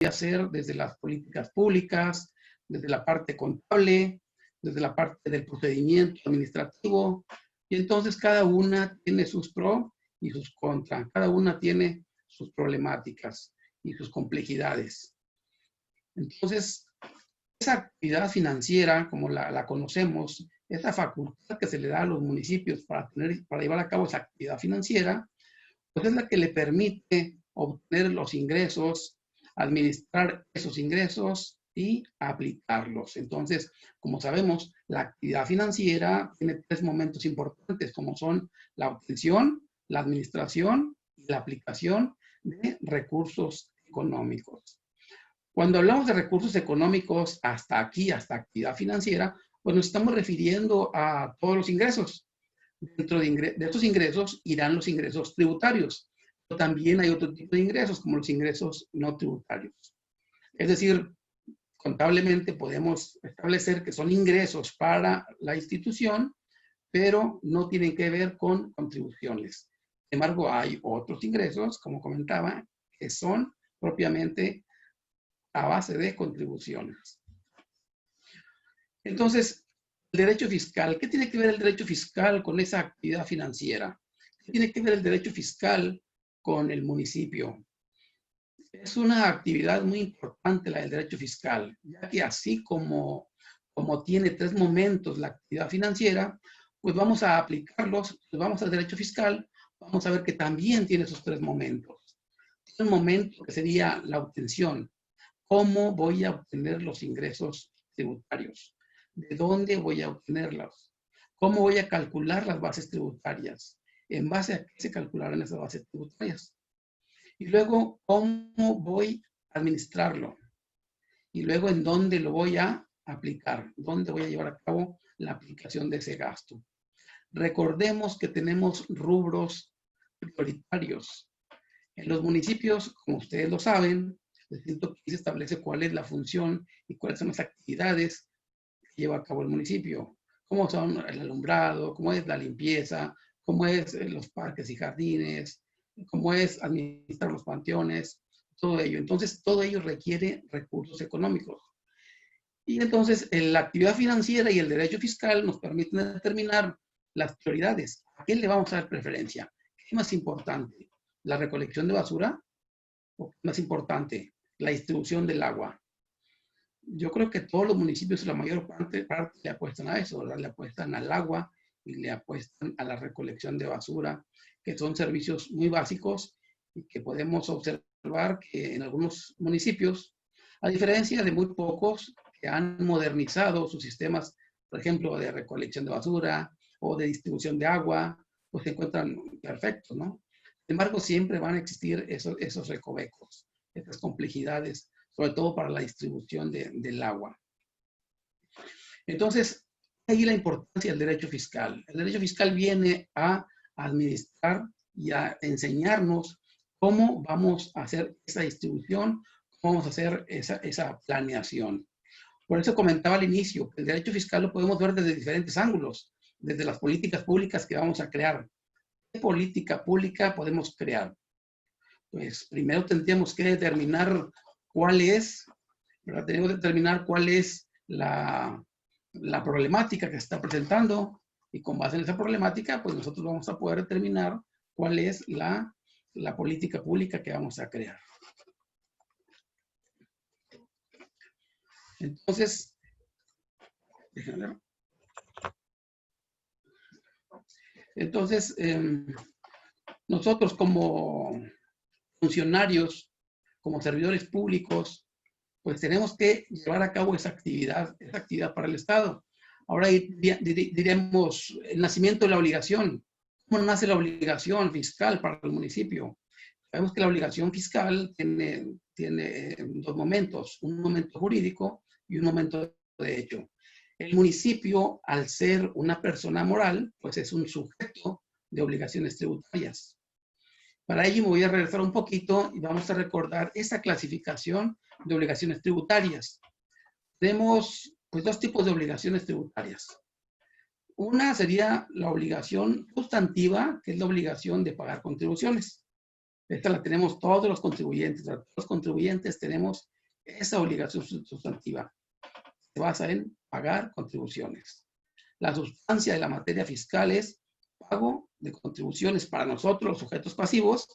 hacer desde las políticas públicas, desde la parte contable, desde la parte del procedimiento administrativo, y entonces cada una tiene sus pros y sus contras, cada una tiene sus problemáticas y sus complejidades. Entonces, esa actividad financiera, como la conocemos, esa facultad que se le da a los municipios para llevar a cabo esa actividad financiera, pues es la que le permite obtener los ingresos, administrar esos ingresos y aplicarlos. Entonces, como sabemos, la actividad financiera tiene tres momentos importantes, como son la obtención, la administración y la aplicación de recursos económicos. Cuando hablamos de recursos económicos hasta aquí, hasta actividad financiera, pues nos estamos refiriendo a todos los ingresos. Dentro de estos ingresos irán los ingresos tributarios, pero también hay otro tipo de ingresos, como los ingresos no tributarios. Es decir, contablemente podemos establecer que son ingresos para la institución, pero no tienen que ver con contribuciones. Sin embargo, hay otros ingresos, como comentaba, que son propiamente a base de contribuciones. Entonces, el derecho fiscal, ¿qué tiene que ver el derecho fiscal con esa actividad financiera? ¿Qué tiene que ver el derecho fiscal con el municipio? Es una actividad muy importante la del derecho fiscal, ya que así como tiene tres momentos la actividad financiera, pues vamos a aplicarlos, pues vamos al derecho fiscal, vamos a ver que también tiene esos tres momentos. Tiene un momento que sería la obtención. ¿Cómo voy a obtener los ingresos tributarios? ¿De dónde voy a obtenerlos? ¿Cómo voy a calcular las bases tributarias? ¿En base a qué se calcularán esas bases tributarias? Y luego, ¿cómo voy a administrarlo? Y luego, ¿en dónde lo voy a aplicar? ¿Dónde voy a llevar a cabo la aplicación de ese gasto? Recordemos que tenemos rubros prioritarios. En los municipios, como ustedes lo saben, se establece cuál es la función y cuáles son las actividades que lleva a cabo el municipio. Cómo son el alumbrado, cómo es la limpieza, cómo es los parques y jardines, cómo es administrar los panteones, todo ello. Entonces, todo ello requiere recursos económicos. Y entonces, la actividad financiera y el derecho fiscal nos permiten determinar las prioridades. ¿A qué le vamos a dar preferencia? ¿Qué es más importante? ¿La recolección de basura? ¿O qué es más importante? La distribución del agua. Yo creo que todos los municipios, la mayor parte le apuestan a eso, ¿verdad? Le apuestan al agua y le apuestan a la recolección de basura, que son servicios muy básicos y que podemos observar que en algunos municipios, a diferencia de muy pocos que han modernizado sus sistemas, por ejemplo, de recolección de basura o de distribución de agua, pues se encuentran perfectos, ¿no? Sin embargo, siempre van a existir esos recovecos, esas complejidades, sobre todo para la distribución del agua. Entonces, ahí la importancia del derecho fiscal. El derecho fiscal viene a administrar y a enseñarnos cómo vamos a hacer esa distribución, cómo vamos a hacer esa planeación. Por eso comentaba al inicio, que el derecho fiscal lo podemos ver desde diferentes ángulos, desde las políticas públicas que vamos a crear. ¿Qué política pública podemos crear? Pues primero tendríamos que determinar cuál es, ¿verdad? Tenemos que determinar cuál es la problemática que se está presentando y con base en esa problemática, pues nosotros vamos a poder determinar cuál es la política pública que vamos a crear. Entonces, déjenme ver. Entonces, nosotros como funcionarios, como servidores públicos, pues tenemos que llevar a cabo esa actividad para el Estado. Ahora diríamos el nacimiento de la obligación. ¿Cómo nace la obligación fiscal para el municipio? Sabemos que la obligación fiscal tiene dos momentos, un momento jurídico y un momento de hecho. El municipio, al ser una persona moral, pues es un sujeto de obligaciones tributarias. Para ello me voy a regresar un poquito y vamos a recordar esa clasificación de obligaciones tributarias. Tenemos pues dos tipos de obligaciones tributarias. Una sería la obligación sustantiva, que es la obligación de pagar contribuciones. Esta la tenemos todos los contribuyentes. Todos los contribuyentes tenemos esa obligación sustantiva. Se basa en pagar contribuciones. La sustancia de la materia fiscal es pago de contribuciones para nosotros, los sujetos pasivos,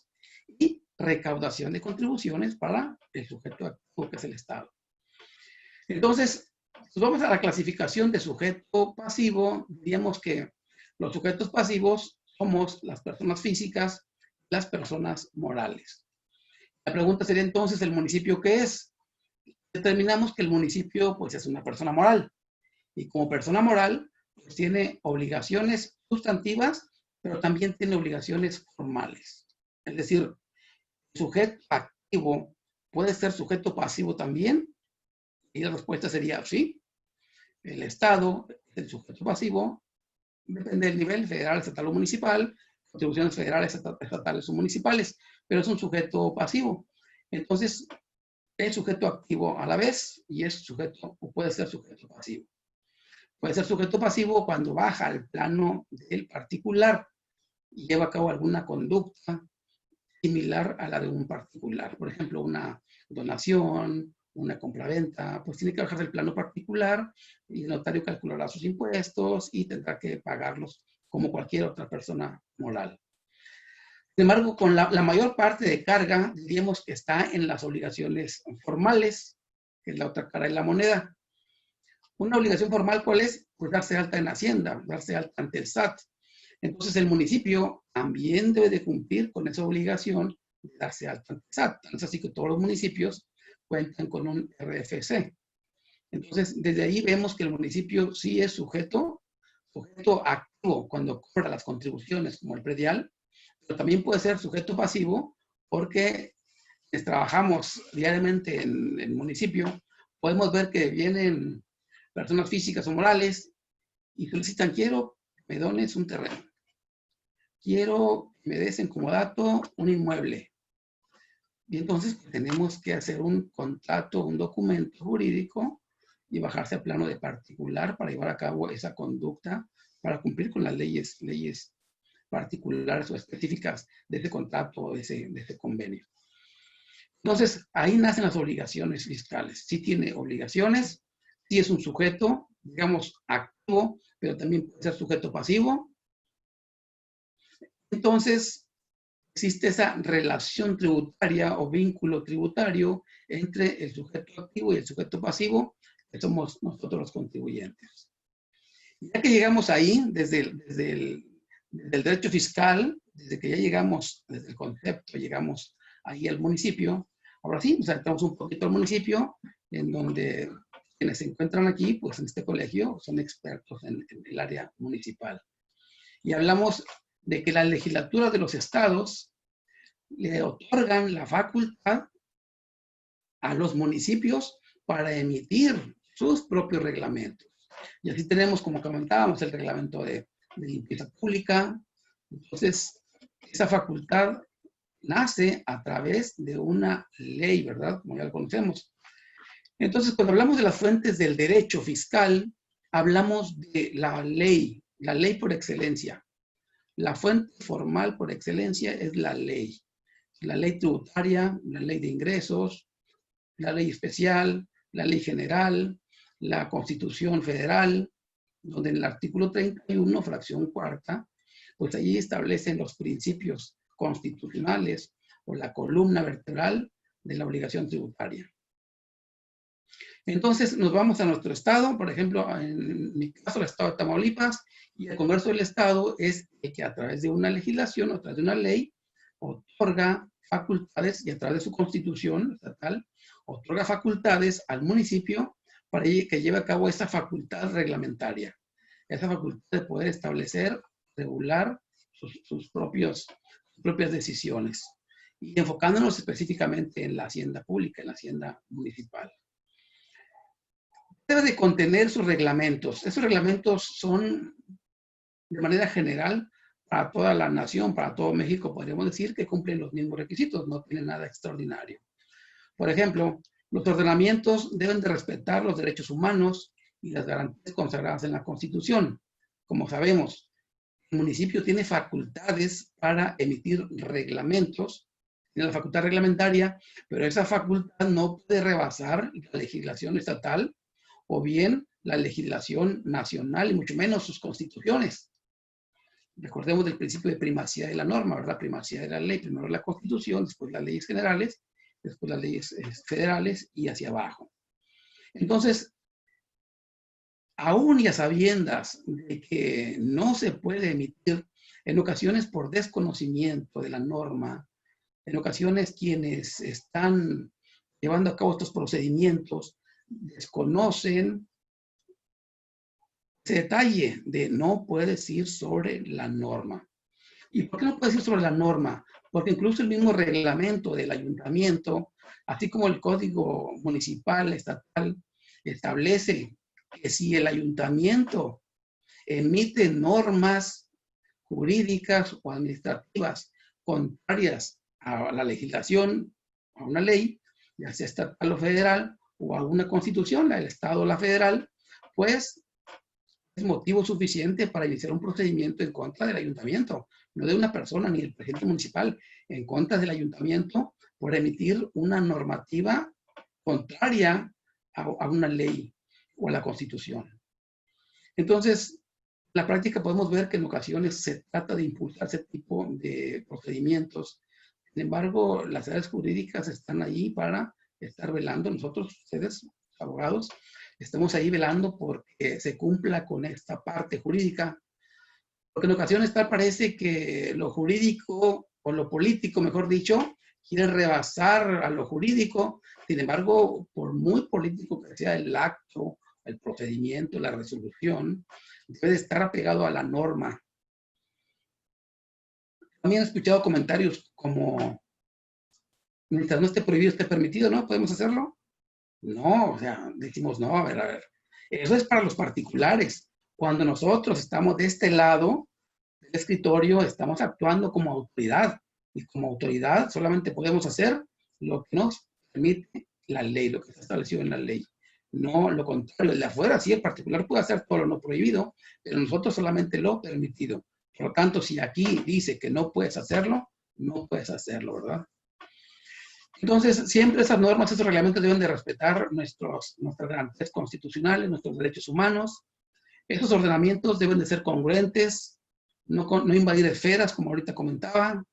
y recaudación de contribuciones para el sujeto activo, que es el Estado. Entonces, pues vamos a la clasificación de sujeto pasivo. Diríamos que los sujetos pasivos somos las personas físicas, las personas morales. La pregunta sería entonces, ¿el municipio qué es? Determinamos que el municipio pues es una persona moral. Y como persona moral, pues tiene obligaciones sustantivas, pero también tiene obligaciones formales. Es decir, el sujeto activo puede ser sujeto pasivo también. Y la respuesta sería sí. El Estado es el sujeto pasivo, depende del nivel federal, estatal o municipal, contribuciones federales, estatales o municipales, pero es un sujeto pasivo. Entonces, es sujeto activo a la vez y es sujeto, o puede ser sujeto pasivo. Puede ser sujeto pasivo cuando baja al plano del particular y lleva a cabo alguna conducta similar a la de un particular. Por ejemplo, una donación, una compraventa, pues tiene que bajar del plano particular y el notario calculará sus impuestos y tendrá que pagarlos como cualquier otra persona moral. Sin embargo, con la mayor parte de carga, diríamos que está en las obligaciones formales, que es la otra cara de la moneda. Una obligación formal, ¿cuál es? Pues darse alta en Hacienda, darse alta ante el SAT. Entonces, el municipio también debe de cumplir con esa obligación de darse alta ante el SAT. Es así que todos los municipios cuentan con un RFC. Entonces, desde ahí vemos que el municipio sí es sujeto activo cuando cobra las contribuciones, como el predial, pero también puede ser sujeto pasivo porque trabajamos diariamente en el municipio, podemos ver que vienen personas físicas o morales y solicitan, quiero que me dones un terreno, quiero que me des en comodato un inmueble. Y entonces tenemos que hacer un contrato, un documento jurídico y bajarse al plano de particular para llevar a cabo esa conducta, para cumplir con las leyes particulares o específicas de ese contrato o de ese convenio. Entonces, ahí nacen las obligaciones fiscales. Sí tiene obligaciones, sí es un sujeto, digamos, activo, pero también puede ser sujeto pasivo. Entonces, existe esa relación tributaria o vínculo tributario entre el sujeto activo y el sujeto pasivo, que somos nosotros los contribuyentes. Y ya que llegamos ahí, desde el derecho fiscal, desde que ya llegamos, desde el concepto, llegamos ahí al municipio, ahora sí, nos adentramos un poquito al municipio, en donde quienes se encuentran aquí, pues en este colegio, son expertos en el área municipal. Y hablamos de que la legislatura de los estados le otorgan la facultad a los municipios para emitir sus propios reglamentos. Y así tenemos, como comentábamos, el reglamento de limpieza pública. Entonces, esa facultad nace a través de una ley, ¿verdad? Como ya lo conocemos. Entonces, cuando hablamos de las fuentes del derecho fiscal, hablamos de la ley por excelencia. La fuente formal por excelencia es la ley tributaria, la ley de ingresos, la ley especial, la ley general, la Constitución Federal, donde en el artículo 31, fracción cuarta, pues allí establecen los principios constitucionales o la columna vertebral de la obligación tributaria. Entonces nos vamos a nuestro estado, por ejemplo, en mi caso el estado de Tamaulipas, y el Congreso del Estado es el que a través de una legislación, a través de una ley, otorga facultades y a través de su constitución estatal, otorga facultades al municipio para que lleve a cabo esa facultad reglamentaria, esa facultad de poder establecer, regular sus propias decisiones y enfocándonos específicamente en la hacienda pública, en la hacienda municipal. Debe de contener sus reglamentos. Esos reglamentos son, de manera general, para toda la nación, para todo México, podríamos decir que cumplen los mismos requisitos, no tienen nada extraordinario. Por ejemplo, los ordenamientos deben de respetar los derechos humanos y las garantías consagradas en la Constitución. Como sabemos, el municipio tiene facultades para emitir reglamentos tiene la facultad reglamentaria, pero esa facultad no puede rebasar la legislación estatal o bien la legislación nacional y mucho menos sus constituciones. Recordemos del principio de primacía de la norma, ¿verdad? Primacía de la ley, primero la Constitución, después las leyes generales, después las leyes federales y hacia abajo. Entonces, aún y a sabiendas de que no se puede emitir, en ocasiones por desconocimiento de la norma, en ocasiones quienes están llevando a cabo estos procedimientos desconocen ese detalle de no puedes ir sobre la norma. ¿Y por qué no puedes ir sobre la norma? Porque incluso el mismo reglamento del ayuntamiento, así como el código municipal, estatal, establece que si el ayuntamiento emite normas jurídicas o administrativas contrarias a la legislación, a una ley, ya sea estatal o federal, o a una constitución, la del Estado o la federal, pues es motivo suficiente para iniciar un procedimiento en contra del ayuntamiento, no de una persona ni del presidente municipal, en contra del ayuntamiento por emitir una normativa contraria a una ley o a la Constitución. Entonces, en la práctica podemos ver que en ocasiones se trata de impulsar ese tipo de procedimientos. Sin embargo, las áreas jurídicas están ahí para estar velando. Nosotros, ustedes, abogados, estamos ahí velando porque se cumpla con esta parte jurídica. Porque en ocasiones tal parece que lo jurídico o lo político, mejor dicho, quiere rebasar a lo jurídico. Sin embargo, por muy político que sea el acto, el procedimiento, la resolución, debe estar apegado a la norma. También he escuchado comentarios como, mientras no esté prohibido, esté permitido, ¿no? ¿Podemos hacerlo? No, o sea, decimos, no, a ver. Eso es para los particulares. Cuando nosotros estamos de este lado del escritorio, estamos actuando como autoridad. Y como autoridad solamente podemos hacer lo que nos permite la ley, lo que está establecido en la ley. No lo contrario, el de afuera sí, el particular puede hacer todo lo no prohibido, pero nosotros solamente lo permitido. Por lo tanto, si aquí dice que no puedes hacerlo, no puedes hacerlo, ¿verdad? Entonces, siempre esas normas, esos reglamentos deben de respetar nuestras garantías constitucionales, nuestros derechos humanos. Esos ordenamientos deben de ser congruentes, no invadir esferas, como ahorita comentaba.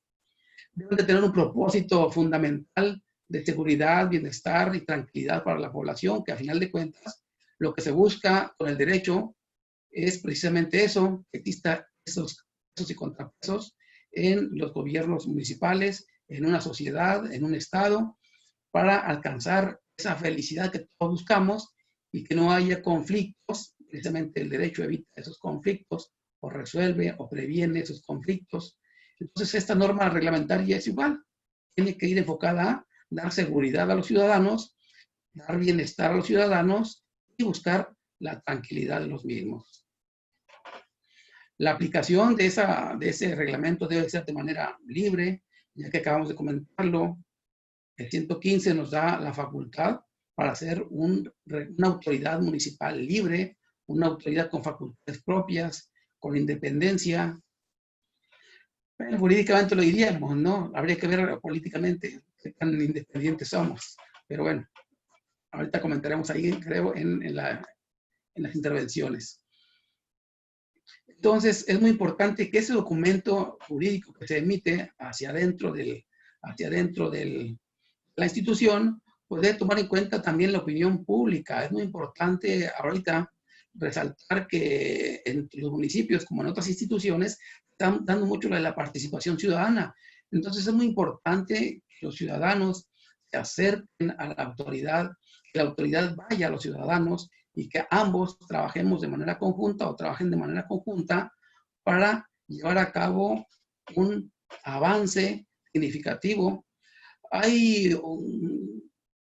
Deben de tener un propósito fundamental de seguridad, bienestar y tranquilidad para la población, que a final de cuentas, lo que se busca con el derecho es precisamente eso, que exista esos y contrapesos en los gobiernos municipales, en una sociedad, en un estado, para alcanzar esa felicidad que todos buscamos y que no haya conflictos. Precisamente el derecho evita esos conflictos o resuelve o previene esos conflictos. Entonces, esta norma reglamentaria es igual. Tiene que ir enfocada a dar seguridad a los ciudadanos, dar bienestar a los ciudadanos y buscar la tranquilidad de los mismos. La aplicación de ese reglamento debe ser de manera libre, ya que acabamos de comentarlo. El 115 nos da la facultad para ser una autoridad municipal libre, una autoridad con facultades propias, con independencia. Bueno, jurídicamente lo diríamos, ¿no? Habría que ver políticamente qué tan independientes somos. Pero bueno, ahorita comentaremos ahí, creo, en las intervenciones. Entonces, es muy importante que ese documento jurídico que se emite hacia adentro de la institución, pues debe tomar en cuenta también la opinión pública. Es muy importante ahorita resaltar que en los municipios, como en otras instituciones, están dando mucho la participación ciudadana. Entonces, es muy importante que los ciudadanos se acerquen a la autoridad, que la autoridad vaya a los ciudadanos y que ambos trabajemos de manera conjunta o trabajen de manera conjunta para llevar a cabo un avance significativo. Hay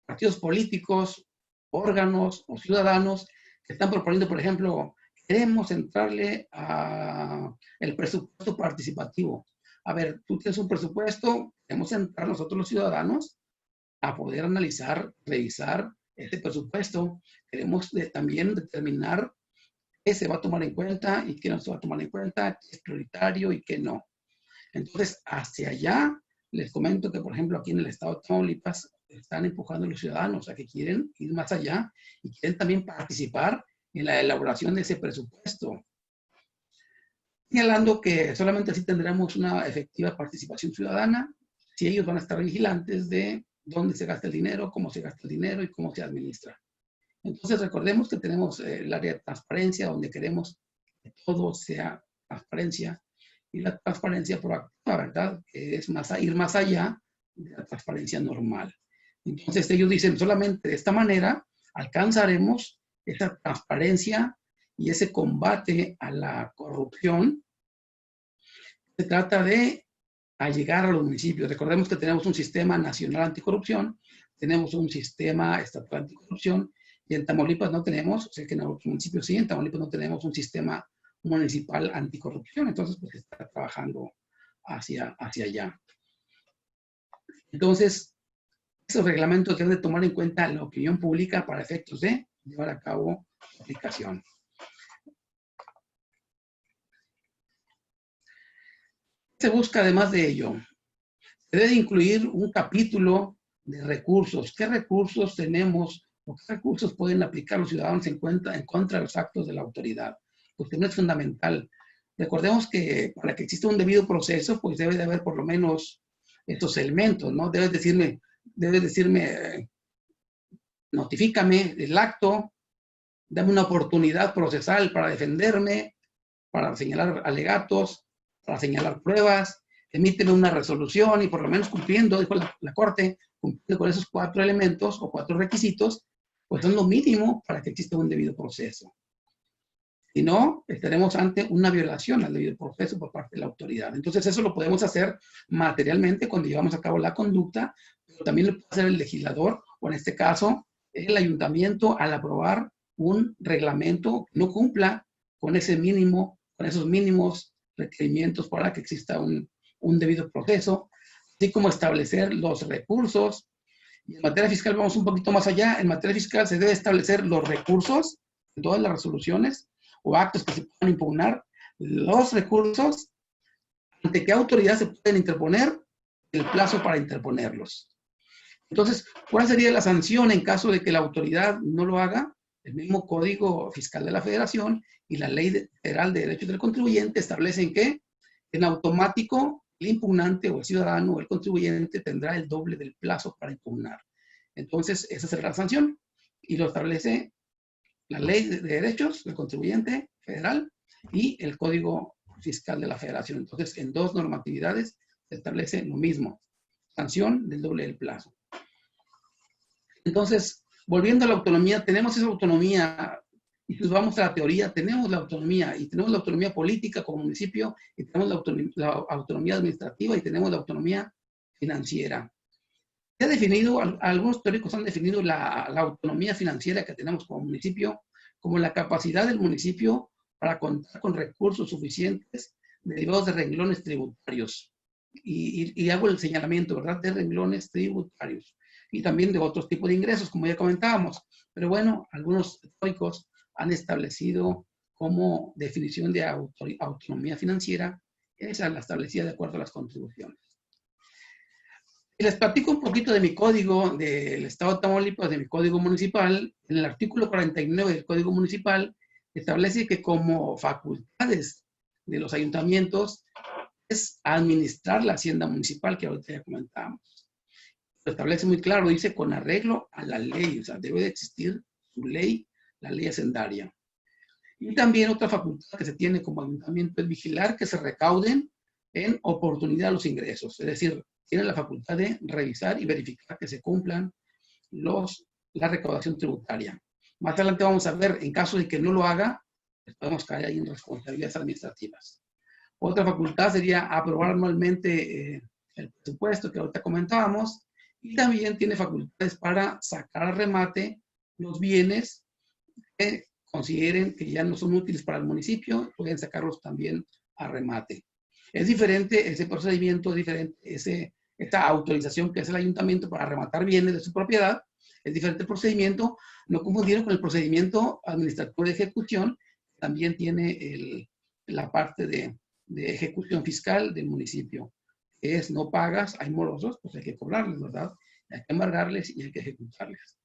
partidos políticos, órganos o ciudadanos que están proponiendo, por ejemplo, queremos entrarle al presupuesto participativo. A ver, tú tienes un presupuesto, queremos entrar nosotros los ciudadanos a poder analizar, revisar este presupuesto. Queremos también determinar qué se va a tomar en cuenta y qué no se va a tomar en cuenta, qué es prioritario y qué no. Entonces, hacia allá Les comento que, por ejemplo, aquí en el estado de Tamaulipas están empujando a los ciudadanos a que quieren ir más allá y quieren también participar en la elaboración de ese presupuesto, señalando que solamente así tendremos una efectiva participación ciudadana, si ellos van a estar vigilantes de dónde se gasta el dinero, cómo se gasta el dinero y cómo se administra. Entonces recordemos que tenemos el área de transparencia, donde queremos que todo sea transparencia, y la transparencia proactiva, ¿verdad? Que es ir más allá de la transparencia normal. Entonces ellos dicen, solamente de esta manera alcanzaremos esa transparencia y ese combate a la corrupción. Se trata de llegar a los municipios. Recordemos que tenemos un sistema nacional anticorrupción, tenemos un sistema estatal anticorrupción, y en Tamaulipas no tenemos, sé que en otros municipios sí, en Tamaulipas no tenemos un sistema municipal anticorrupción, entonces pues está trabajando hacia allá. Entonces, esos reglamentos deben de tomar en cuenta la opinión pública para efectos de llevar a cabo su aplicación. Se busca además de ello, se debe incluir un capítulo de recursos. ¿Qué recursos tenemos o qué recursos pueden aplicar los ciudadanos en contra de los actos de la autoridad? Porque no es fundamental. Recordemos que para que exista un debido proceso, pues debe de haber por lo menos estos elementos, ¿no? Debes decirme, notifícame el acto, dame una oportunidad procesal para defenderme, para señalar alegatos, para señalar pruebas, emíteme una resolución y por lo menos cumpliendo, dijo la Corte, cumpliendo con esos 4 elementos o 4 requisitos, pues es lo mínimo para que exista un debido proceso. Si no, estaremos ante una violación al debido proceso por parte de la autoridad. Entonces eso lo podemos hacer materialmente cuando llevamos a cabo la conducta, pero también lo puede hacer el legislador, o en este caso, el ayuntamiento, al aprobar un reglamento que no cumpla con ese mínimo, con esos mínimos requerimientos para que exista un debido proceso, así como establecer los recursos. Y en materia fiscal vamos un poquito más allá. En materia fiscal se debe establecer los recursos en todas las resoluciones o actos que se puedan impugnar, los recursos, ante qué autoridad se pueden interponer, el plazo para interponerlos. Entonces, ¿cuál sería la sanción en caso de que la autoridad no lo haga? El mismo Código Fiscal de la Federación y la Ley Federal de Derechos del Contribuyente establecen que en automático el impugnante o el ciudadano o el contribuyente tendrá el doble del plazo para impugnar. Entonces, esa será la sanción y lo establece la Ley de Derechos del Contribuyente Federal y el Código Fiscal de la Federación. Entonces, en 2 normatividades se establece lo mismo, sanción del doble del plazo. Entonces, volviendo a la autonomía, tenemos esa autonomía, y pues vamos a la teoría, tenemos la autonomía, y tenemos la autonomía política como municipio, y tenemos la autonomía administrativa, y tenemos la autonomía financiera. Se ha definido, algunos teóricos han definido la autonomía financiera que tenemos como municipio como la capacidad del municipio para contar con recursos suficientes derivados de renglones tributarios. Y hago el señalamiento, ¿verdad?, de renglones tributarios y también de otros tipos de ingresos, como ya comentábamos. Pero bueno, algunos teóricos han establecido como definición de autonomía financiera, esa la establecida de acuerdo a las contribuciones. Y les platico un poquito de mi código del Estado de Tamaulipas, de mi código municipal. En el artículo 49 del Código Municipal establece que como facultades de los ayuntamientos es administrar la hacienda municipal, que ahorita ya comentábamos. Lo establece muy claro, dice con arreglo a la ley, o sea, debe de existir su ley, la ley hacendaria. Y también otra facultad que se tiene como ayuntamiento es vigilar que se recauden en oportunidad los ingresos, es decir, tiene la facultad de revisar y verificar que se cumplan la recaudación tributaria. Más adelante vamos a ver, en caso de que no lo haga, pues podemos caer ahí en responsabilidades administrativas. Otra facultad sería aprobar anualmente el presupuesto que ahorita comentábamos, y también tiene facultades para sacar a remate los bienes que consideren que ya no son útiles para el municipio, pueden sacarlos también a remate. Es diferente ese procedimiento, es diferente esta autorización que hace el ayuntamiento para rematar bienes de su propiedad, es diferente el procedimiento, no confundirlo con el procedimiento administrativo de ejecución, también tiene la parte de ejecución fiscal del municipio. que es no pagas, hay morosos, pues hay que cobrarles, ¿verdad? Hay que embargarles y hay que ejecutarles.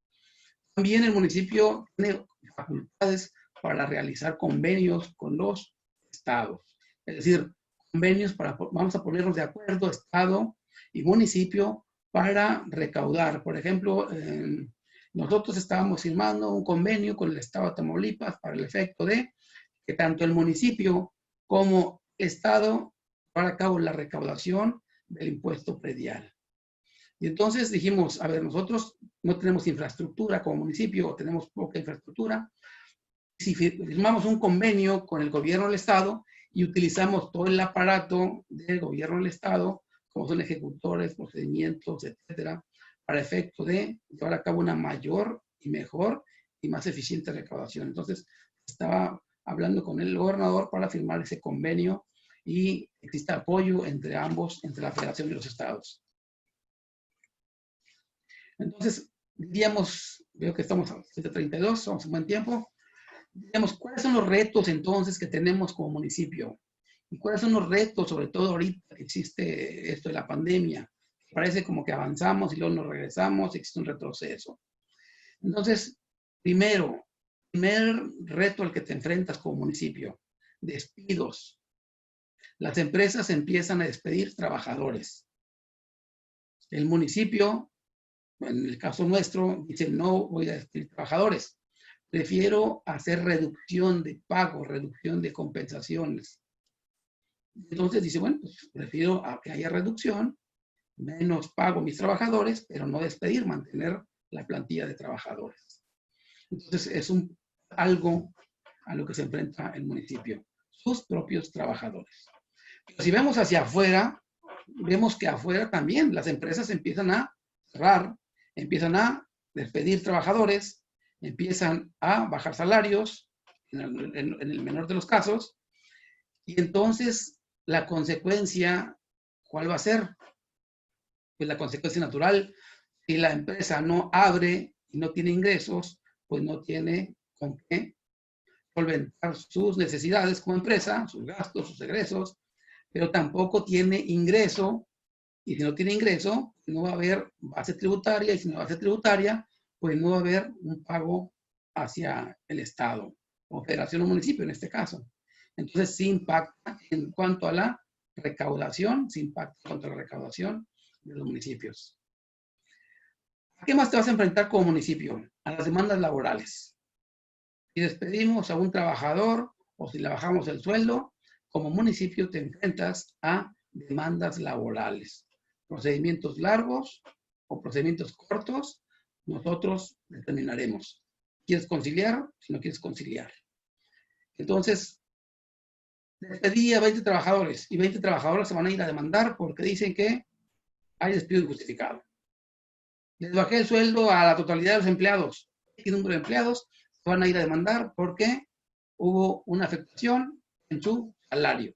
También el municipio tiene facultades para realizar convenios con los estados. Es decir, convenios para, vamos a ponernos de acuerdo, estado y municipio, para recaudar. Por ejemplo, nosotros estábamos firmando un convenio con el estado de Tamaulipas para el efecto de que tanto el municipio como el estado llevar a cabo la recaudación del impuesto predial. Y entonces dijimos, a ver, nosotros no tenemos infraestructura como municipio, o tenemos poca infraestructura. Si firmamos un convenio con el gobierno del estado y utilizamos todo el aparato del gobierno del estado, como son ejecutores, procedimientos, etcétera, para efecto de llevar a cabo una mayor y mejor y más eficiente recaudación. Entonces, estaba hablando con el gobernador para firmar ese convenio y existe apoyo entre ambos, entre la federación y los estados. Entonces, diríamos, veo que estamos a 7:32, vamos un buen tiempo. Diríamos, ¿cuáles son los retos entonces que tenemos como municipio? ¿Y cuáles son los retos, sobre todo ahorita que existe esto de la pandemia? Parece como que avanzamos y luego nos regresamos, existe un retroceso. Entonces, primer reto al que te enfrentas como municipio, despidos. Las empresas empiezan a despedir trabajadores. El municipio, en el caso nuestro, dice, no voy a despedir trabajadores. Prefiero hacer reducción de pagos, reducción de compensaciones. Entonces dice, bueno, pues prefiero a que haya reducción, menos pago a mis trabajadores, pero no despedir, mantener la plantilla de trabajadores. Entonces es algo a lo que se enfrenta el municipio, sus propios trabajadores. Pero si vemos hacia afuera, vemos que afuera también las empresas empiezan a cerrar, empiezan a despedir trabajadores, empiezan a bajar salarios, en el menor de los casos, y entonces la consecuencia, ¿cuál va a ser? Pues la consecuencia natural, si la empresa no abre y no tiene ingresos, pues no tiene con qué solventar sus necesidades como empresa, sus gastos, sus egresos, pero tampoco tiene ingreso, y si no tiene ingreso, no va a haber base tributaria, y si no hay base tributaria, pues no va a haber un pago hacia el Estado, o federación o municipio en este caso. Entonces sí impacta en cuanto a la recaudación, sí impacta contra la recaudación de los municipios. ¿A qué más te vas a enfrentar como municipio? A las demandas laborales. Si despedimos a un trabajador o si le bajamos el sueldo, como municipio te enfrentas a demandas laborales. Procedimientos largos o procedimientos cortos, nosotros determinaremos. ¿Quieres conciliar? Si no quieres conciliar. Entonces, despedí a 20 trabajadores y 20 trabajadores se van a ir a demandar porque dicen que hay despido injustificado. Les bajé el sueldo a la totalidad de los empleados. ¿Qué número de empleados? Se van a ir a demandar porque hubo una afectación en su salario.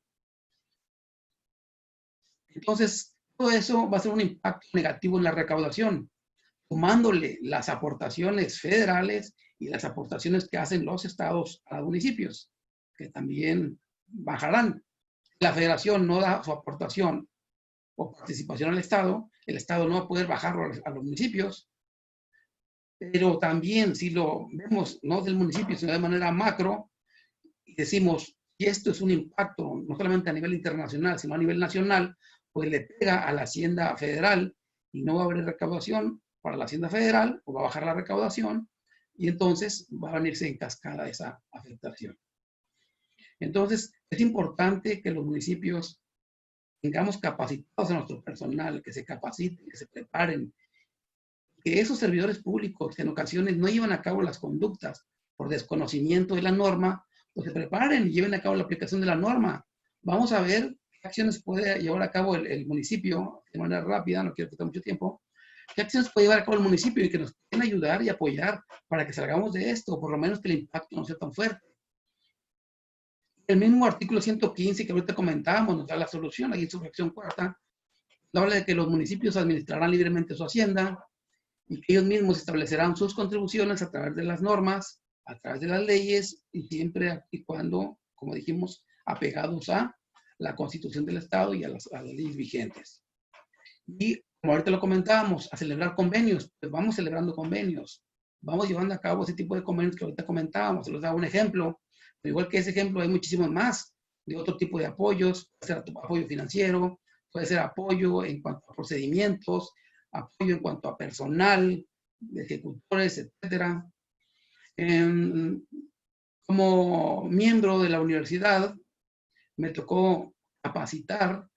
Entonces, todo eso va a ser un impacto negativo en la recaudación, sumándole las aportaciones federales y las aportaciones que hacen los estados a los municipios, que también bajarán. La federación no da su aportación o participación al estado, el estado no va a poder bajarlo a los municipios, pero también si lo vemos no del municipio, sino de manera macro, y decimos, si esto es un impacto no solamente a nivel internacional, sino a nivel nacional, pues le pega a la Hacienda Federal y no va a haber recaudación para la Hacienda Federal, o va a bajar la recaudación, y entonces va a venirse en cascada esa afectación. Entonces, es importante que los municipios tengamos capacitados a nuestro personal, que se capaciten, que se preparen, que esos servidores públicos que en ocasiones no llevan a cabo las conductas por desconocimiento de la norma, pues se preparen y lleven a cabo la aplicación de la norma. Vamos a ver qué acciones puede llevar a cabo el municipio de manera rápida, no quiero quitar mucho tiempo, qué acciones puede llevar a cabo el municipio y que nos pueden ayudar y apoyar para que salgamos de esto, o por lo menos que el impacto no sea tan fuerte. El mismo artículo 115 que ahorita comentábamos nos da la solución, ahí en su fracción cuarta, habla de que los municipios administrarán libremente su hacienda y que ellos mismos establecerán sus contribuciones a través de las normas, a través de las leyes y siempre y cuando, como dijimos, apegados a la Constitución del Estado y a las leyes vigentes. Y como ahorita lo comentábamos, a celebrar convenios, pues vamos celebrando convenios, vamos llevando a cabo ese tipo de convenios que ahorita comentábamos. Se los daba un ejemplo, pero igual que ese ejemplo hay muchísimos más de otro tipo de apoyos, puede ser apoyo financiero, puede ser apoyo en cuanto a procedimientos, apoyo en cuanto a personal, de ejecutores, etcétera. Como miembro de la universidad, me tocó capacitar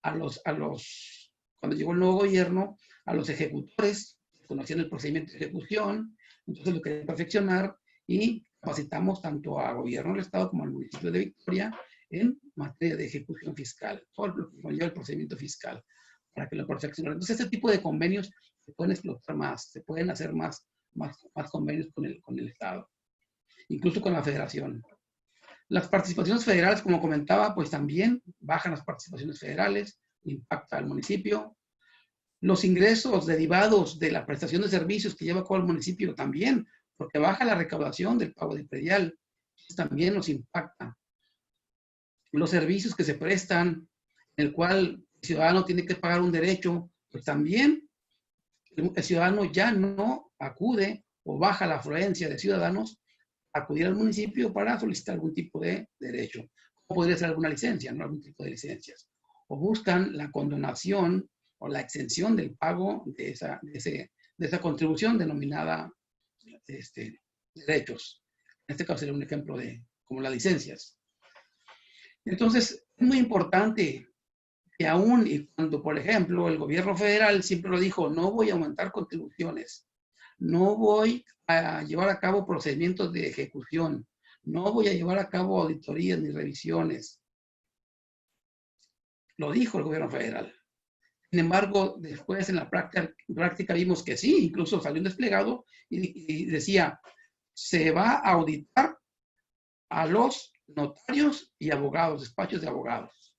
cuando llegó el nuevo gobierno, a los ejecutores, que conocían el procedimiento de ejecución, entonces lo querían perfeccionar y capacitamos tanto al gobierno del estado como al municipio de Victoria en materia de ejecución fiscal, todo lo que conlleva el procedimiento fiscal, para que lo perfeccionaran. Entonces, este tipo de convenios se pueden explotar más, se pueden hacer más convenios con el estado, incluso con la federación. Las participaciones federales, como comentaba, pues también bajan las participaciones federales, impacta al municipio. Los ingresos derivados de la prestación de servicios que lleva a cabo el municipio también, porque baja la recaudación del pago de predial, también nos impacta. Los servicios que se prestan, en el cual el ciudadano tiene que pagar un derecho, pues también el ciudadano ya no acude o baja la afluencia de ciudadanos acudir al municipio para solicitar algún tipo de derecho. O podría ser alguna licencia, ¿no? Algún tipo de licencias. O buscan la condonación o la exención del pago de esa contribución denominada derechos. En este caso sería un ejemplo de como las licencias. Entonces, es muy importante que aún y cuando, por ejemplo, el gobierno federal siempre lo dijo, no voy a aumentar contribuciones, no voy a llevar a cabo procedimientos de ejecución, no voy a llevar a cabo auditorías ni revisiones. Lo dijo el gobierno federal. Sin embargo, después en la práctica vimos que sí, incluso salió un desplegado y decía, se va a auditar a los notarios y abogados, despachos de abogados.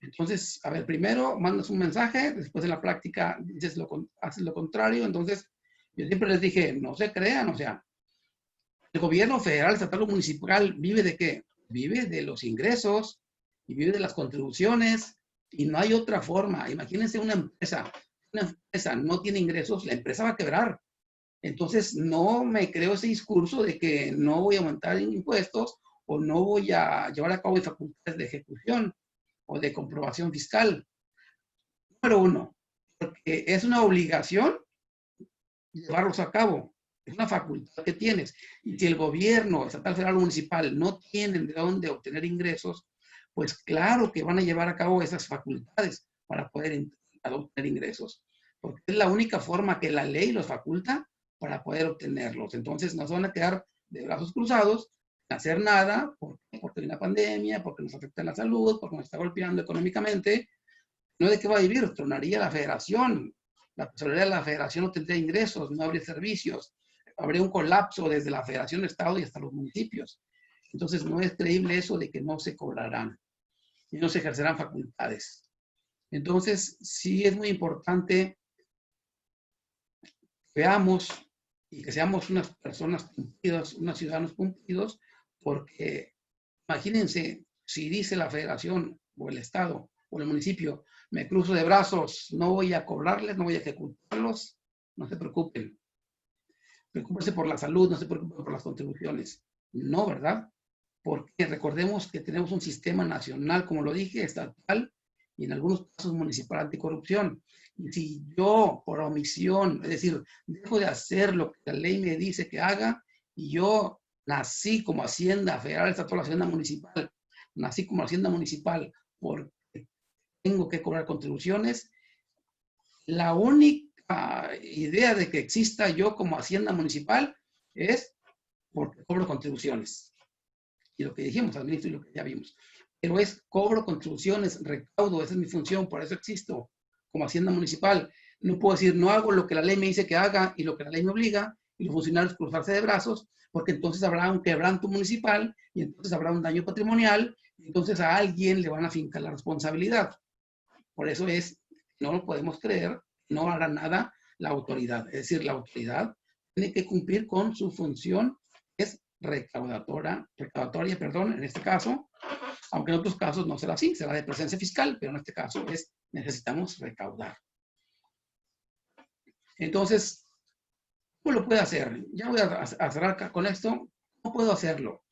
Entonces, a ver, primero mandas un mensaje, después en la práctica haces lo contrario. Entonces, yo siempre les dije, no se crean, o sea, el gobierno federal, estatal o municipal vive ¿de qué? Vive de los ingresos y vive de las contribuciones y no hay otra forma. Imagínense una empresa no tiene ingresos, la empresa va a quebrar. Entonces, no me creo ese discurso de que no voy a aumentar impuestos o no voy a llevar a cabo facultades de ejecución o de comprobación fiscal. Número uno, porque es una obligación llevarlos a cabo. Es una facultad que tienes. Y si el gobierno estatal, federal o municipal no tienen de dónde obtener ingresos, pues claro que van a llevar a cabo esas facultades para poder obtener ingresos. Porque es la única forma que la ley los faculta para poder obtenerlos. Entonces no se van a quedar de brazos cruzados, sin hacer nada, porque hay una pandemia, porque nos afecta la salud, porque nos está golpeando económicamente. ¿No de qué va a vivir? Tronaría la federación. La tesorería de la federación no tendría ingresos, no habría servicios. Habría un colapso desde la federación del estado y hasta los municipios. Entonces no es creíble eso de que no se cobrarán y no se ejercerán facultades. Entonces sí es muy importante que veamos y que seamos unas personas cumplidas, unos ciudadanos cumplidos, porque imagínense si dice la federación o el estado o el municipio, me cruzo de brazos, no voy a cobrarles, no voy a ejecutarlos, no se preocupen. Preocúpense por la salud, no se preocupen por las contribuciones. No, ¿verdad? Porque recordemos que tenemos un sistema nacional, como lo dije, estatal y en algunos casos municipal anticorrupción. Y si yo, por omisión, es decir, dejo de hacer lo que la ley me dice que haga, y yo nací como Hacienda Federal, estatal, Hacienda Municipal, nací como Hacienda Municipal porque tengo que cobrar contribuciones, la única idea de que exista yo como Hacienda Municipal es porque cobro contribuciones. Y lo que dijimos, administro y lo que ya vimos. Pero es cobro contribuciones, recaudo, esa es mi función, por eso existo como Hacienda Municipal. No puedo decir, no hago lo que la ley me dice que haga y lo que la ley me obliga, y los funcionarios cruzarse de brazos, porque entonces habrá un quebranto municipal y entonces habrá un daño patrimonial, y entonces a alguien le van a fincar la responsabilidad. Por eso no lo podemos creer, no hará nada la autoridad. Es decir, la autoridad tiene que cumplir con su función, es recaudatoria, en este caso, Aunque en otros casos no será así, será de presencia fiscal, pero en este caso necesitamos recaudar. Entonces, ¿cómo lo puedo hacer? Ya voy a cerrar con esto. ¿Cómo puedo hacerlo?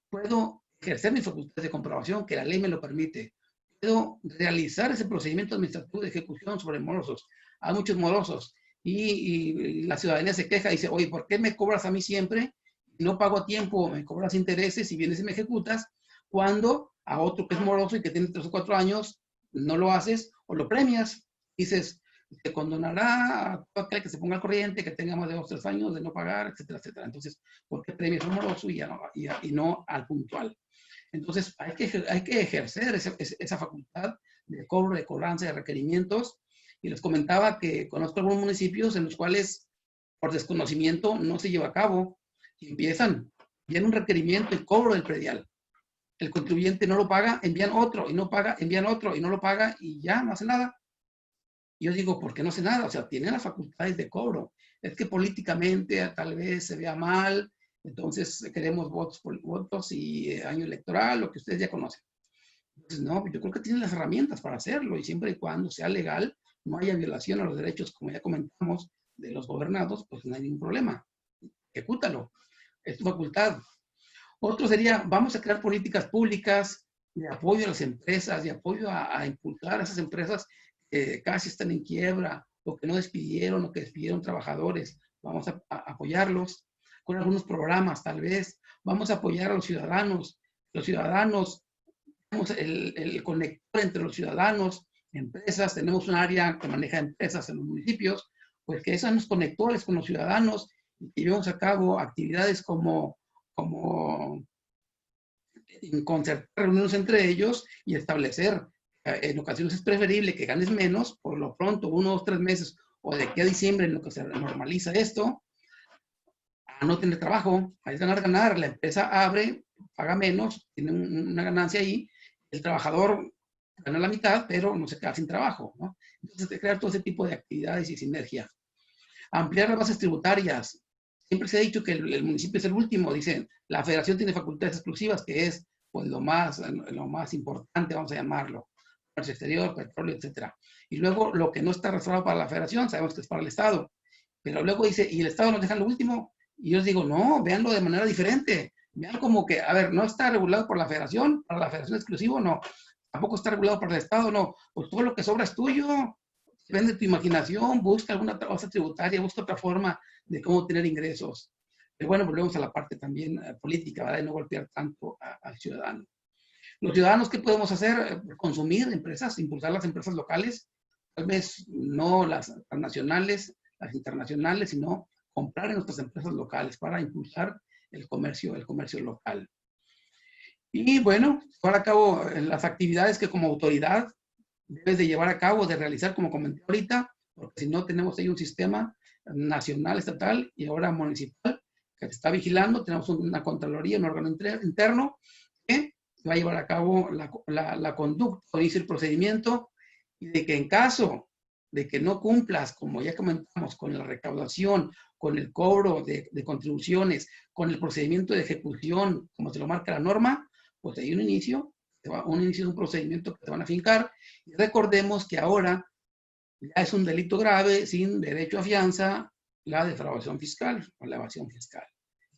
Puedo ejercer mis facultades de comprobación, que la ley me lo permite. Puedo realizar ese procedimiento administrativo de ejecución sobre morosos. Hay muchos morosos y la ciudadanía se queja y dice, oye, ¿por qué me cobras a mí siempre? No pago a tiempo, me cobras intereses y vienes y me ejecutas, cuando a otro que es moroso y que tiene 3 o 4 años no lo haces o lo premias. Dices, se condonará a todo aquel que se ponga al corriente, que tenga más de 2 o 3 años de no pagar, etcétera, etcétera. Entonces, ¿por qué premias al moroso y no al puntual? Entonces, hay que ejercer esa facultad de cobro, de cobranza, de requerimientos. Y les comentaba que conozco algunos municipios en los cuales, por desconocimiento, no se lleva a cabo. Y empiezan, envían un requerimiento y cobro del predial. El contribuyente no lo paga, envían otro, y no paga, envían otro, y no lo paga, y ya no hace nada. Y yo digo, ¿por qué no hace nada? O sea, tienen las facultades de cobro. Es que políticamente tal vez se vea mal, entonces queremos votos y año electoral, lo que ustedes ya conocen. Entonces, no, yo creo que tienen las herramientas para hacerlo y siempre y cuando sea legal, no haya violación a los derechos, como ya comentamos, de los gobernados, pues no hay ningún problema. Ejecútalo. Es tu facultad. Otro sería, vamos a crear políticas públicas de apoyo a las empresas, de apoyo a impulsar a esas empresas que casi están en quiebra, o que no despidieron, o que despidieron trabajadores. Vamos a apoyarlos con algunos programas, tal vez. Vamos a apoyar a los ciudadanos. Los ciudadanos, tenemos el conector entre los ciudadanos, empresas, tenemos un área que maneja empresas en los municipios, pues que esos son los conectores con los ciudadanos y que llevamos a cabo actividades como concertar reuniones entre ellos y establecer, en ocasiones es preferible que ganes menos, por lo pronto, 1, 2, 3 meses, o de aquí a diciembre en lo que se normaliza esto, a no tener trabajo, a ganar, la empresa abre, paga menos, tiene una ganancia ahí, el trabajador gana la mitad, pero no se queda sin trabajo, ¿no? Entonces, de crear todo ese tipo de actividades y sinergia. Ampliar las bases tributarias. Siempre se ha dicho que el municipio es el último. Dicen, la federación tiene facultades exclusivas, que es pues, lo más importante, vamos a llamarlo. Comercio exterior, petróleo, etcétera. Y luego, lo que no está reservado para la federación, sabemos que es para el Estado. Pero luego dice, ¿y el Estado nos deja lo último? Y yo les digo, no, véanlo de manera diferente. Vean como que, a ver, no está regulado por la federación, para la federación exclusivo, no. Tampoco está regulado por el Estado, no. Pues todo lo que sobra es tuyo. Vende tu imaginación, busca alguna otra tributaria, busca otra forma de cómo tener ingresos. Pero bueno, volvemos a la parte también política, ¿verdad? De no golpear tanto al ciudadano. Los ciudadanos, ¿qué podemos hacer? Consumir empresas, impulsar las empresas locales, tal vez no las nacionales, las internacionales, sino comprar en nuestras empresas locales para impulsar el comercio local. Y bueno, llevar a cabo las actividades que como autoridad debes de llevar a cabo, de realizar, como comenté ahorita, porque si no tenemos ahí un sistema nacional, estatal y ahora municipal que te está vigilando. Tenemos una contraloría, un órgano interno que va a llevar a cabo la conducta, dice el procedimiento, y de que en caso de que no cumplas, como ya comentamos, con la recaudación, con el cobro de contribuciones, con el procedimiento de ejecución, como se lo marca la norma, pues hay un inicio de un procedimiento que te van a fincar. Y recordemos que ahora ya es un delito grave sin derecho a fianza la defraudación fiscal o la evasión fiscal.